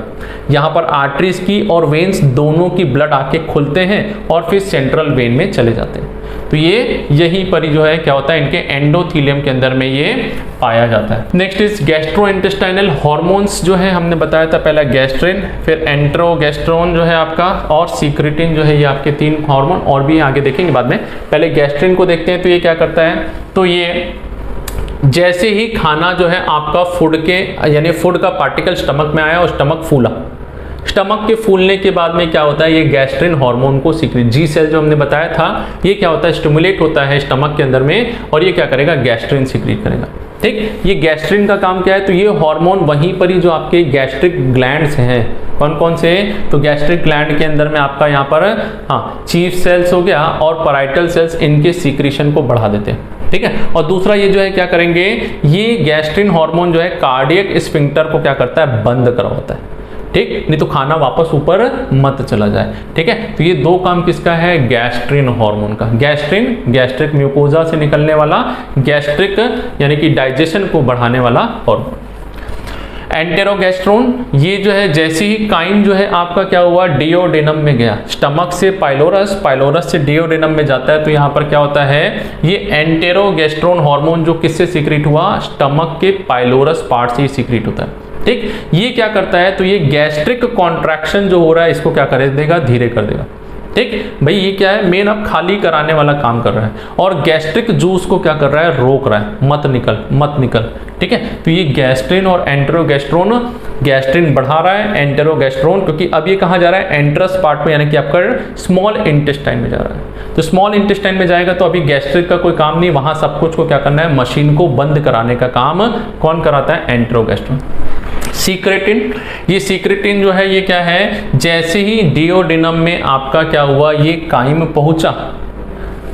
यहाँ पर आर्टरीज की और वेन्स दोनों की ब्लड आके खुलते हैं और फिर सेंट्रल वेन में चले जाते हैं। तो ये यहीं पर ही जो है क्या होता है, इनके एंडोथीलियम के अंदर में ये पाया जाता है। नेक्स्ट इज गैस्ट्रोइंटेस्टाइनल हार्मोन्स, जो है हमने बताया था पहला गैस्ट्रिन, फिर एंट्रोगेस्ट्रोन जो है आपका, और सीक्रेटिन जो है, ये आपके 3 हार्मोन और भी आगे देखेंगे बाद में। पहले गैस्ट्रिन को देखते हैं। तो ये क्या करता है, तो ये जैसे ही खाना जो है आपका फूड के यानी फूड का पार्टिकल स्टमक में आया और स्टमक फूला, स्टमक के फूलने के बाद में क्या होता है, ये गैस्ट्रिन हार्मोन को सीक्रेट, जी सेल जो हमने बताया था, ये क्या होता है, स्टिमुलेट होता है स्टमक के अंदर में, और ये क्या करेगा, गैस्ट्रिन सीक्रेट करेगा। ठीक, ये गैस्ट्रिन का काम क्या है, तो ये हार्मोन वहीं पर ही जो आपके गैस्ट्रिक ग्लैंड्स हैं, कौन कौन से, तो गैस्ट्रिक ग्लैंड के अंदर में आपका यहाँ पर हाँ चीफ सेल्स हो गया और पैराइटल सेल्स, इनके सीक्रेशन को बढ़ा देते हैं। ठीक है। और दूसरा ये जो है क्या करेंगे, ये गैस्ट्रिन हार्मोन जो है कार्डियक स्फिंक्टर को क्या करता है, बंद करवाता है। ठीक, नहीं तो खाना वापस ऊपर मत चला जाए। ठीक है। तो ये 2 काम किसका है, गैस्ट्रिन हार्मोन का। गैस्ट्रिन, गैस्ट्रिक म्यूकोजा से निकलने वाला गैस्ट्रिक यानी कि डाइजेशन को बढ़ाने वाला हार्मोन। एंटेरोगेस्ट्रोन, ये जो है जैसे ही काइन जो है आपका क्या हुआ, डिओडेनम में गया, स्टमक से पाइलोरस, पाइलोरस से डिओडेनम में जाता है, तो यहाँ पर क्या होता है, ये एंटेरोगेस्ट्रोन हार्मोन जो किससे सीक्रेट हुआ, स्टमक के पाइलोरस पार्ट से ही सीक्रेट होता है। ठीक, ये क्या करता है, तो ये गैस्ट्रिक कॉन्ट्रैक्शन जो हो रहा है इसको क्या कर देगा, धीरे कर देगा। ठीक भाई, ये क्या है, मेन अब खाली कराने वाला काम कर रहा है, और गैस्ट्रिक जूस को क्या कर रहा है, रोक रहा है, मत निकल मत निकल। ठीक है। तो ये गैस्ट्रिन और एंटेरोगेस्ट्रोन, गैस्ट्रिन बढ़ा रहा है, एंटेरोगेस्ट्रोन, क्योंकि अब ये कहाँ जा रहा है, एंट्रस पार्ट में, यानी कि आपका स्मॉल इंटेस्टाइन में जा रहा है। तो स्मॉल इंटेस्टाइन में जाएगा तो अभी गैस्ट्रिक का कोई काम नहीं, वहां सब कुछ को क्या करना है, मशीन को बंद कराने का काम कौन कराता है, एंटेरोगेस्ट्रोन। सीक्रेटिन, ये सीक्रेटिन जो है ये क्या है, जैसे ही डिओडेनम में आपका क्या हुआ, ये काइम पहुंचा,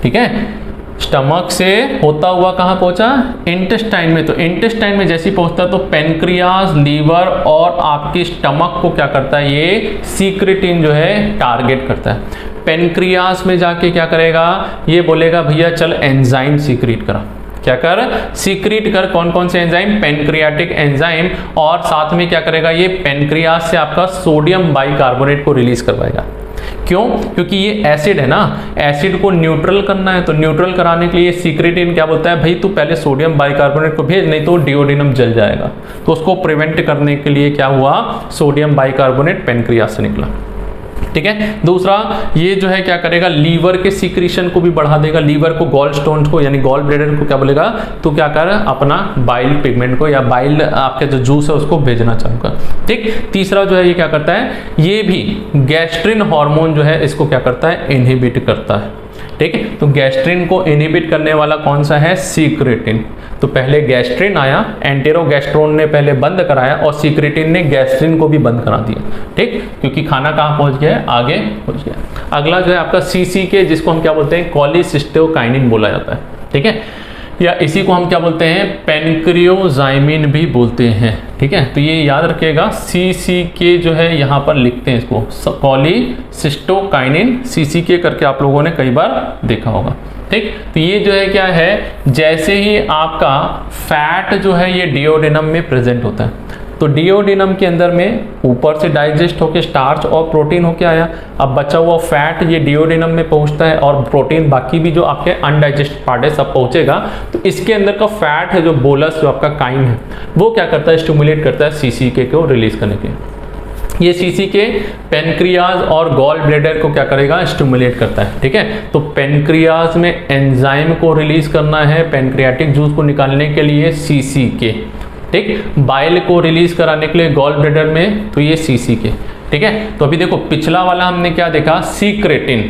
ठीक है, स्टमक से होता हुआ कहाँ पहुंचा, इंटेस्टाइन में। तो इंटेस्टाइन में जैसे ही पहुंचता तो पेनक्रियाज, लीवर और आपकी स्टमक को क्या करता है, ये सीक्रेटिन जो है टारगेट करता है। पेनक्रियाज में जाके क्या करेगा, ये बोलेगा भैया चल एंजाइम सीक्रेट करा, क्या कर, सीक्रेट कर, कौन कौन से एंजाइम, पेनक्रियाटिक एंजाइम, और साथ में क्या करेगा, ये पेनक्रियाज से आपका सोडियम बाइकार्बोनेट को रिलीज करवाएगा। क्यों, क्योंकि ये एसिड है ना, एसिड को न्यूट्रल करना है, तो न्यूट्रल कराने के लिए सीक्रेटिन क्या बोलता है, भाई तू पहले सोडियम बाइकार्बोनेट को भेज, नहीं तो डिओडेनम जल जाएगा। तो उसको प्रिवेंट करने के लिए क्या हुआ, सोडियम बाइकार्बोनेट पेनक्रियाज से निकला। ठीक है। दूसरा ये जो है क्या करेगा, लीवर के सीक्रेशन को भी बढ़ा देगा, लीवर को, गॉल स्टोन को यानी गॉल ब्लैडर को क्या बोलेगा, तो क्या कर, अपना बाइल पिगमेंट को या बाइल आपके जो जूस है उसको भेजना चाहूँगा। ठीक। तीसरा जो है ये क्या करता है, ये भी गैस्ट्रिन हार्मोन जो है इसको क्या करता है, इनहिबिट करता है। ठीक है। तो गैस्ट्रिन को इनहिबिट करने वाला कौन सा है, सीक्रेटिन। तो पहले गैस्ट्रिन आया, एंटेरोगेस्ट्रोन ने पहले बंद कराया और सीक्रेटिन ने गैस्ट्रिन को भी बंद करा दिया। ठीक, क्योंकि खाना कहाँ पहुंच गया है, आगे पहुंच गया। अगला जो है आपका सीसीके, जिसको हम क्या बोलते हैं, कॉलीसिस्टोकाइनिन बोला जाता है। ठीक है, या इसी को हम क्या बोलते हैं, पेनक्रियोजाइमिन भी बोलते हैं। ठीक है। तो ये याद रखिएगा, सीसीके जो है यहाँ पर लिखते हैं इसको, कॉलीसिस्टोकाइनिन, सीसीके करके आप लोगों ने कई बार देखा होगा। ठीक। तो ये जो है क्या है, जैसे ही आपका फैट जो है ये डिओडेनम में प्रेजेंट होता है, तो डिओडेनम के अंदर में ऊपर से डाइजेस्ट होकर स्टार्च और प्रोटीन होके आया, अब बचा हुआ फैट ये डिओडेनम में पहुंचता है, और प्रोटीन बाकी भी जो आपके अनडाइजेस्ट पार्ट है सब पहुंचेगा। तो इसके अंदर का फैट है जो बोलस जो आपका काइम है, वो क्या करता है, स्टिमुलेट करता है सीसीके को रिलीज करने के। ये सीसीके पेनक्रियाज और गॉल ब्लैडर को क्या करेगा, स्टिमुलेट करता है। ठीक है। तो पेनक्रियाज में एंजाइम को रिलीज करना है, पेनक्रियाटिक जूस को निकालने के लिए सीसीके। ठीक। बाइल को रिलीज कराने के लिए गॉल ब्लैडर में, तो ये सीसीके। ठीक है। तो अभी देखो पिछला वाला हमने क्या देखा, सीक्रेटिन।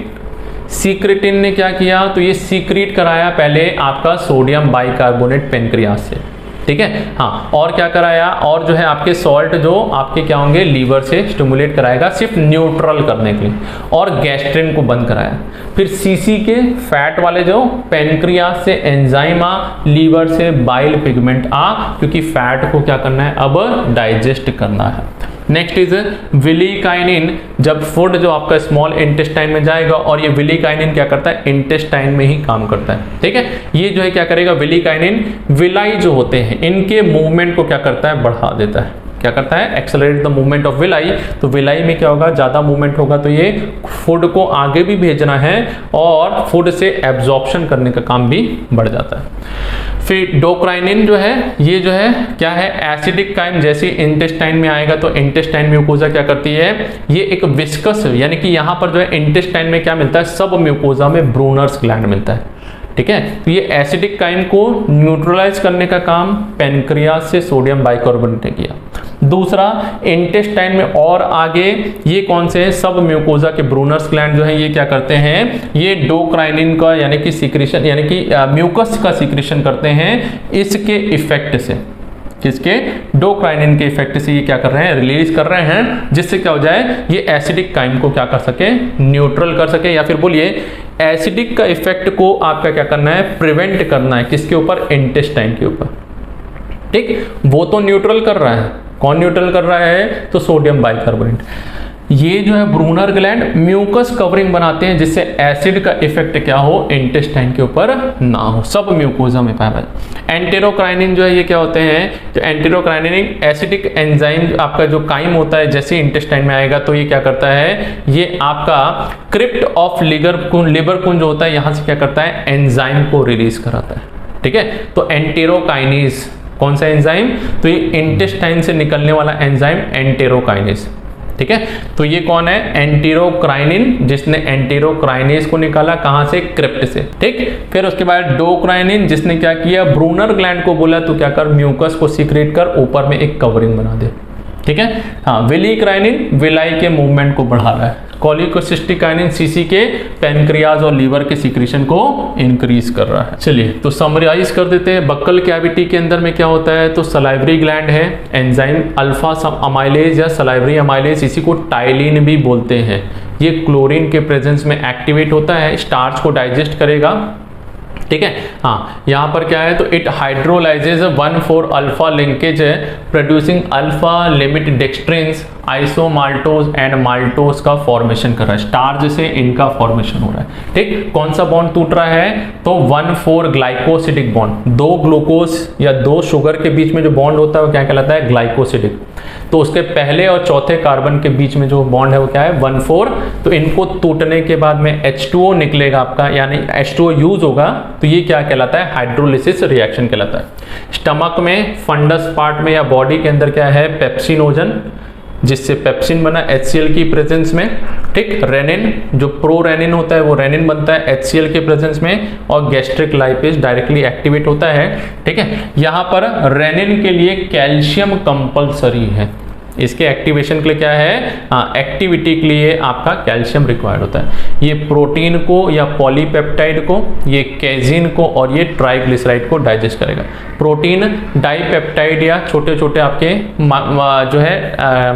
सीक्रेटिन ने क्या किया, तो ये सीक्रेट कराया पहले आपका सोडियम बाइकार्बोनेट पेनक्रियाज से। ठीक है। हाँ, और क्या कराया, और जो है आपके सॉल्ट जो आपके क्या होंगे, लीवर से स्टिमुलेट कराएगा सिर्फ न्यूट्रल करने के लिए, और गैस्ट्रिन को बंद कराया। फिर सीसी के फैट वाले जो पेनक्रियाज से एंजाइम आ, लीवर से बाइल पिगमेंट आ, क्योंकि फैट को क्या करना है, अब डाइजेस्ट करना है। Next is villikinin. जब फूड जो आपका स्मॉल इंटेस्टाइन में जाएगा और ये विलिकाइनिन क्या करता है, इंटेस्टाइन में ही काम करता है, ठीक है। ये जो है क्या करेगा, विलिकाइनिन विलाई जो होते हैं इनके मूवमेंट को क्या करता है, बढ़ा देता है। क्या करता है, accelerate the movement of villi. तो विलाई में क्या होगा, ज़्यादा मूवमेंट होगा तो ये फूड को आगे भी भेजना है और फूड से एब्जॉर्प्शन करने का काम भी बढ़ जाता है। फिर डोक्राइनिन जो है, ये जो है क्या है, एसिडिक काइम। जैसे इंटेस्टाइन में आएगा तो इंटेस्टाइन म्यूकोजा क्या करती है, ये एक विस्कस, यानी कि यहाँ पर जो है इंटेस्टाइन में क्या मिलता है, सब म्यूकोजा में ब्रूनर्स ग्लैंड मिलता है, ठीक है। तो ये एसिडिक काइम को न्यूट्रलाइज करने का काम पेनक्रियास से सोडियम बाइकार्बोनेट ने किया। दूसरा, इंटेस्टाइन में और आगे ये कौन से हैं, सब म्यूकोजा के ब्रूनर्स ग्लैंड जो है ये क्या करते हैं, ये डोक्राइनिन का यानी कि सीक्रेशन, यानी कि म्यूकस का सीक्रेशन करते हैं। इसके इफेक्ट से, किसके, डोक्राइनिन के इफेक्ट से ये क्या कर रहे हैं, रिलीज कर रहे हैं, जिससे क्या हो जाए, ये एसिडिक काइम को क्या कर सके, न्यूट्रल कर सके। या फिर बोलिए एसिडिक का इफेक्ट को आपका क्या करना है, प्रिवेंट करना है। किसके ऊपर, इंटेस्टाइन के ऊपर, ठीक। वो तो न्यूट्रल कर रहा है, कौन न्यूट्रल कर रहा है, तो सोडियम बाइकार्बोनेट। ये जो है ब्रूनर ग्लैंड म्यूकस कवरिंग बनाते हैं जिससे एसिड का इफेक्ट क्या हो, इंटेस्टाइन के ऊपर ना हो, सब म्यूकोजा में पाया जाए। एंटेरोक्राइनिन जो है ये क्या होते हैं, तो एंटेरोक्राइनिन एसिडिक एंजाइम आपका जो काइम होता है जैसे इंटेस्टाइन में आएगा तो ये क्या करता है, ये आपका क्रिप्ट ऑफ लिवर कुंज होता है, यहाँ से क्या करता है, एंजाइम को रिलीज कराता है, ठीक है। तो एंटेरोकाइनेज कौन सा एंजाइम, तो ये इंटेस्टाइन से निकलने वाला एंजाइम एंटेरोकाइनेज, ठीक है। तो ये कौन है, एंटेरोक्राइनिन, जिसने एंटेरोक्राइनेज को निकाला कहां से, क्रिप्ट से, ठीक। फिर उसके बाद डोक्राइनिन, जिसने क्या किया, ब्रूनर ग्लैंड को बोला तो क्या कर, म्यूकस को सीक्रेट कर ऊपर में एक कवरिंग बना दे, ठीक है। हाँ, विलिकाइनिन विलाई के मूवमेंट को बढ़ा रहा है। कोलिकोसिस्टिकाइनिन सीसी के पैनक्रियाज और लीवर के सीक्रेशन को इंक्रीज कर रहा है। चलिए तो समराइज कर देते हैं, बक्कल कैविटी के अंदर में क्या होता है, तो सलाइवरी ग्लैंड है, एंजाइम अल्फा अमाइलेज या सलाइवरी अमाइलेज, इसी को टाइलिन भी बोलते हैं। ये क्लोरीन के प्रेजेंस में एक्टिवेट होता है, स्टार्च को डाइजेस्ट करेगा, ठीक है। हाँ, यहाँ पर क्या है, तो इट हाइड्रोलाइजेज 1,4 अल्फा लिंकेज है, producing alpha limit dextrins isomaltose and maltose का फॉर्मेशन कर रहा है। स्टार्च से इनका फॉर्मेशन हो रहा है, ठीक। कौन सा बॉन्ड टूट रहा है, तो 1,4 ग्लाइकोसिडिक बॉन्ड, दो ग्लूकोज या दो शुगर के बीच में जो बॉन्ड होता है वो क्या कहलाता है, ग्लाइकोसिडिक। तो उसके पहले और चौथे कार्बन के बीच में जो बॉन्ड है वो क्या है, 1,4। तो इनको टूटने के बाद में H2O निकलेगा आपका, यानी H2O यूज होगा, तो ये क्या कहलाता है, हाइड्रोलिसिस रिएक्शन कहलाता है। स्टमक में, फंडस पार्ट में या बॉडी के अंदर क्या है, पेप्सिनोजन, जिससे पेप्सिन बना HCl की प्रेजेंस में, ठीक। रेनिन, जो प्रो रेनिन होता है वो रेनिन बनता है HCl के प्रेजेंस में, और गैस्ट्रिक लाइपेज डायरेक्टली एक्टिवेट होता है, ठीक है। यहाँ पर रेनिन के लिए कैल्शियम कंपल्सरी है, इसके एक्टिवेशन के लिए क्या है, हाँ, एक्टिविटी के लिए आपका कैल्शियम रिक्वायर्ड होता है। ये प्रोटीन को या पॉलीपेप्टाइड को, ये कैजीन को और ये ट्राइग्लिसराइड को डाइजेस्ट करेगा। प्रोटीन डाइपेप्टाइड या छोटे छोटे आपके जो है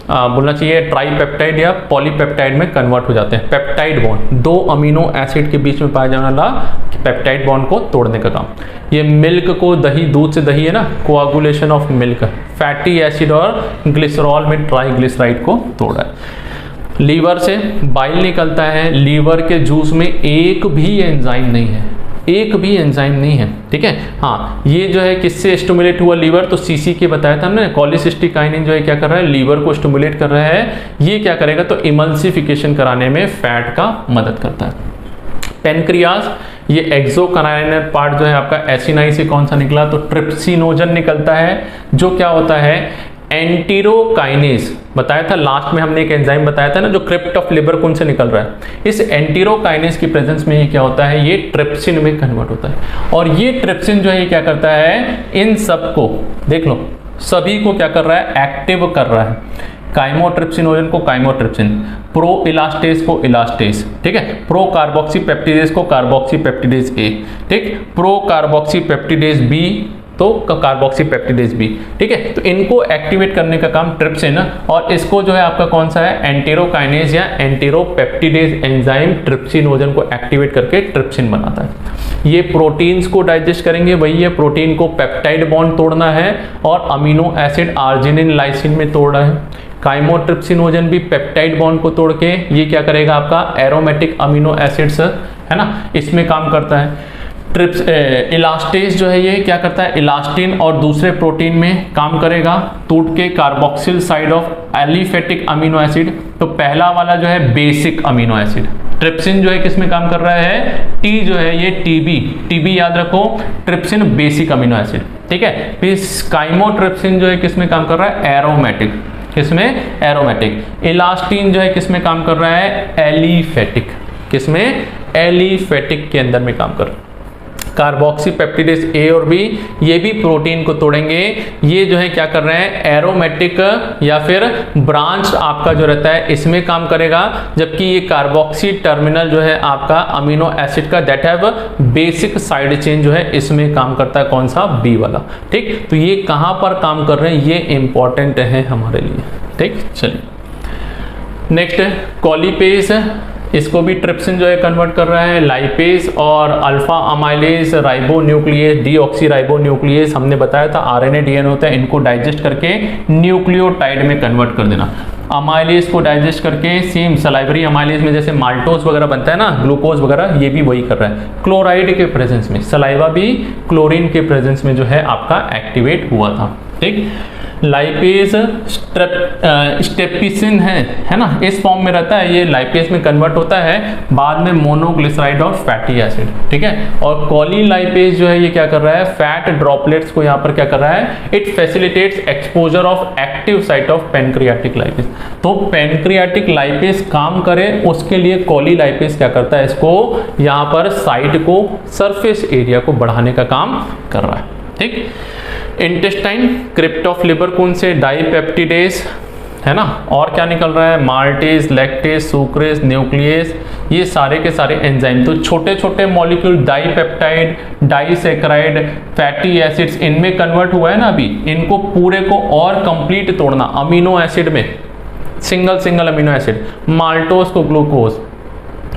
बोलना चाहिए ट्राइपेप्टाइड या पॉलीपेप्टाइड में कन्वर्ट हो जाते हैं। पेप्टाइड बॉन्ड, दो अमीनो एसिड के बीच में पाया जाने वाला पेप्टाइड बॉन्ड को तोड़ने का काम। ये मिल्क को, दही, दूध से दही है ना, coagulation of milk, fatty acid और ग्लिसरॉल में ट्राइग्लिसराइड को तोड़ा है। लीवर से बाइल निकलता है, लीवर के जूस में एक भी एंजाइम नहीं है, एक भी एंजाइम नहीं है, ठीक है। हाँ, ये जो है किससे स्टिमुलेट हुआ लीवर, तो सीसी के बताया था हमने, कोलिसिस्टिकाइनिन जो है क्या कर रहा है, लीवर को स्टिमुलेट कर रहा है। ये क्या करेगा, तो इमल्सिफिकेशन कराने में फैट का मदद करता है। पेनक्रियाज, ये एक्सोकाइनेट पार्ट जो है आपका एसिनाई से कौन सा निकला, तो ट्रिप्सिनोजन निकलता है, जो क्या होता है, एंटीरोकाइनेज। बताया था लास्ट में हमने एक एंजाइम बताया था ना, जो क्रिप्ट ऑफ लिवर कुंज से निकल रहा है। इस एंटीरोकाइनेज की प्रेजेंस में ये क्या होता है, ये ट्रिप्सिन में कन्वर्ट होता है, और ये ट्रिप्सिन जो है ये क्या करता है, इन सबको देख लो, सभी को क्या कर रहा है, एक्टिव कर रहा है। काइमोट्रिप्सिनोजन को काइमोट्रिप्सिन, प्रो इलास्टेज को इलास्टेज, ठीक है, प्रो कार्बोक्सी पेप्टिडेज को कार्बोक्सी पेप्टिडेज ए, ठीक, प्रो कार्बोक्सी पेप्टिडेज बी तो कार्बोक्सी पेप्टिडेज बी, ठीक है। तो इनको एक्टिवेट करने का काम ट्रिप्सिन, और इसको जो है आपका कौन सा है, एंटेरोकाइनेज या एंटेरोपेप्टिडेज एंजाइम ट्रिप्सिनोजन को एक्टिवेट करके ट्रिप्सिन बनाता है। ये प्रोटीन्स को डाइजेस्ट करेंगे, वही है, प्रोटीन को पेप्टाइड बॉन्ड तोड़ना है और अमीनो एसिड आर्जिनिन लाइसिन में तोड़ रहा है। काइमोट्रिप्सिनोजन भी पेप्टाइड बॉन्ड को तोड़ के ये क्या करेगा, आपका एरोमेटिक अमीनो एसिड्स है ना, इसमें काम करता है। इलास्टेज जो है ये क्या करता है, इलास्टिन और दूसरे प्रोटीन में काम करेगा, टूट के carboxyl side of aliphatic amino acid. तो पहला वाला जो है बेसिक अमीनो एसिड, ट्रिप्सिन जो है किस में काम कर रहा है, टी जो है ये टीबी याद रखो, ट्रिप्सिन बेसिक अमीनो एसिड, ठीक है। फिर काइमोट्रिप्सिन जो है किस में काम कर रहा है, एरोमेटिक, किसमें, एरोमेटिक। इलास्टिन जो है किस में काम कर रहा है, एलिफेटिक, किसमें, एलिफेटिक के अंदर में काम कर रहा है। कार्बोक्सी पेप्टिडेज ए और बी ये भी प्रोटीन को तोड़ेंगे, ये जो है क्या कर रहे हैं, एरोमेटिक या फिर ब्रांच आपका जो रहता है इसमें काम करेगा, जबकि ये कार्बोक्सी टर्मिनल जो है आपका अमीनो एसिड का that have basic side chain जो है इसमें काम करता है, कौन सा, बी वाला, ठीक। तो ये कहां पर काम कर रहे हैं, ये इंपॉर्टेंट है हमारे लिए, ठीक। चलिए नेक्स्ट कॉलीपेज, इसको भी ट्रिप्सिन जो है कन्वर्ट कर रहा है। लाइपेज और अल्फा अमाइलेज, राइबोन्यूक्लियेज, डीऑक्सीराइबोन्यूक्लियेज हमने बताया था आरएनए डीएनए होता है, इनको डाइजेस्ट करके न्यूक्लियोटाइड में कन्वर्ट कर देना। अमाइलेज को डाइजेस्ट करके सेम सलाइवरी अमाइलेज में जैसे माल्टोज वगैरह बनता है ना, ग्लूकोज वगैरह, ये भी वही कर रहा है। क्लोराइड के प्रेजेंस में, सलाइवा भी क्लोरीन के प्रेजेंस में जो है आपका एक्टिवेट हुआ था, ठीक। लाइपेज स्टेपिसिन है ना, इस फॉर्म में रहता है, ये लाइपेज में कन्वर्ट होता है बाद में मोनोग्लिसराइड और फैटी एसिड, ठीक है। और कॉलीलाइपेज जो है ये क्या कर रहा है, फैट ड्रॉपलेट्स को यहाँ पर क्या कर रहा है, it facilitates exposure of active site of pancreatic lipase. तो पैनक्रियाटिक लाइपेज काम करे उसके लिए कॉलीलाइपेज क्या करता है, इसको यहाँ पर साइट को, सरफेस एरिया को बढ़ाने का काम कर रहा है, ठीक। इंटेस्टाइन, क्रिप्ट ऑफ लिबर कौन से, डाइपेप्टिडेज है ना, और क्या निकल रहा है, माल्टेज, लैक्टेज, सुक्रेज, न्यूक्लियस, ये सारे के सारे एंजाइम। तो छोटे छोटे molecule dipeptide, disaccharide, fatty acids, इनमें कन्वर्ट हुआ है ना अभी, इनको पूरे को और कंप्लीट तोड़ना अमीनो एसिड में, सिंगल अमीनो एसिड, माल्टोज को ग्लूकोज,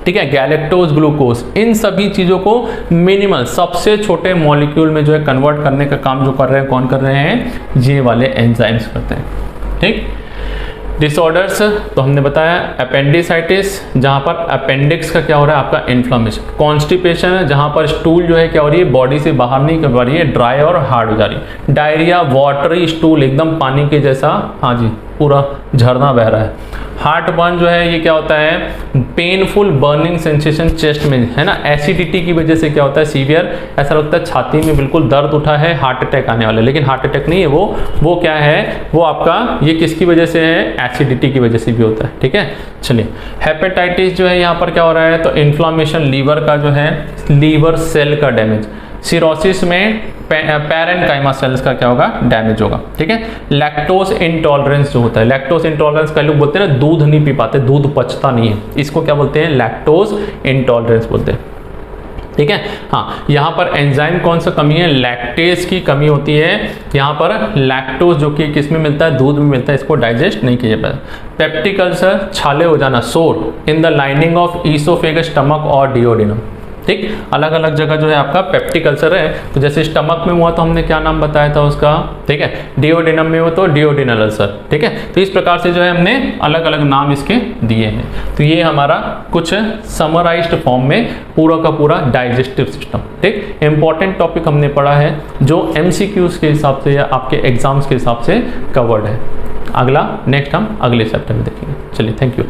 ठीक है, गैलेक्टोज ग्लूकोज, इन सभी चीजों को मिनिमल सबसे छोटे मॉलिक्यूल में जो है कन्वर्ट करने का काम जो कर रहे हैं, कौन कर रहे हैं, ये वाले एंजाइम्स करते हैं, ठीक। डिसऑर्डर्स तो हमने बताया, अपेंडिसाइटिस जहां पर अपेंडिक्स का क्या हो रहा है, आपका इन्फ्लामेशन। कॉन्स्टिपेशन है जहां पर स्टूल जो है क्या हो रही है, बॉडी से बाहर नहीं कर पा रही है, ड्राई और हार्ड हो जा रही है। डायरिया, वाटरी स्टूल, एकदम पानी के जैसा, हाँ जी, पूरा झरना बह रहा है। हार्ट बर्न जो है ये क्या होता है, पेनफुल बर्निंग सेंसेशन चेस्ट में, है ना, एसिडिटी की वजह से क्या होता है, सीवियर, ऐसा लगता है छाती में बिल्कुल दर्द उठा है, हार्ट अटैक आने वाला है, लेकिन हार्ट अटैक नहीं है वो क्या है, वो आपका ये किसकी वजह से है, एसिडिटी की वजह से भी होता है, ठीक है। चलिए हेपेटाइटिस जो है यहाँ पर क्या हो रहा है, तो इन्फ्लामेशन, लीवर का जो है, लीवर सेल का डैमेज। सिरोसिस में पैरेन्काइमा सेल्स का क्या होगा, डैमेज होगा, ठीक है। लैक्टोज इंटॉलरेंस जो होता है, लैक्टोज इंटॉलरेंस का लोग बोलते हैं ना, दूध नहीं पी पाते, दूध पचता नहीं है, इसको क्या बोलते हैं, लैक्टोज इंटॉलरेंस बोलते हैं, ठीक है। हाँ, यहाँ पर एंजाइम कौन सा कमी है, लैक्टेज की कमी होती है। यहाँ पर लैक्टोज जो कि किस में मिलता है, दूध में मिलता है, इसको डाइजेस्ट नहीं किया जाता। पेप्टिक अल्सर, छाले हो जाना, सोर in the lining of oesophagus, stomach और डिओडिनम, ठीक। अलग अलग जगह जो है आपका पेप्टिक अल्सर है, तो जैसे स्टमक में हुआ तो हमने क्या नाम बताया था उसका, ठीक है, डिओडिनम में हुआ तो डिओडिनल अल्सर, ठीक है। तो इस प्रकार से जो है हमने अलग अलग नाम इसके दिए हैं। तो ये हमारा कुछ समराइज्ड फॉर्म में पूरा का पूरा डाइजेस्टिव सिस्टम, ठीक। इंपॉर्टेंट टॉपिक हमने पढ़ा है जो MCQs के हिसाब से या आपके एग्जाम्स के हिसाब से कवर्ड है। अगला नेक्स्ट हम अगले चैप्टर में देखेंगे। चलिए, थैंक यू।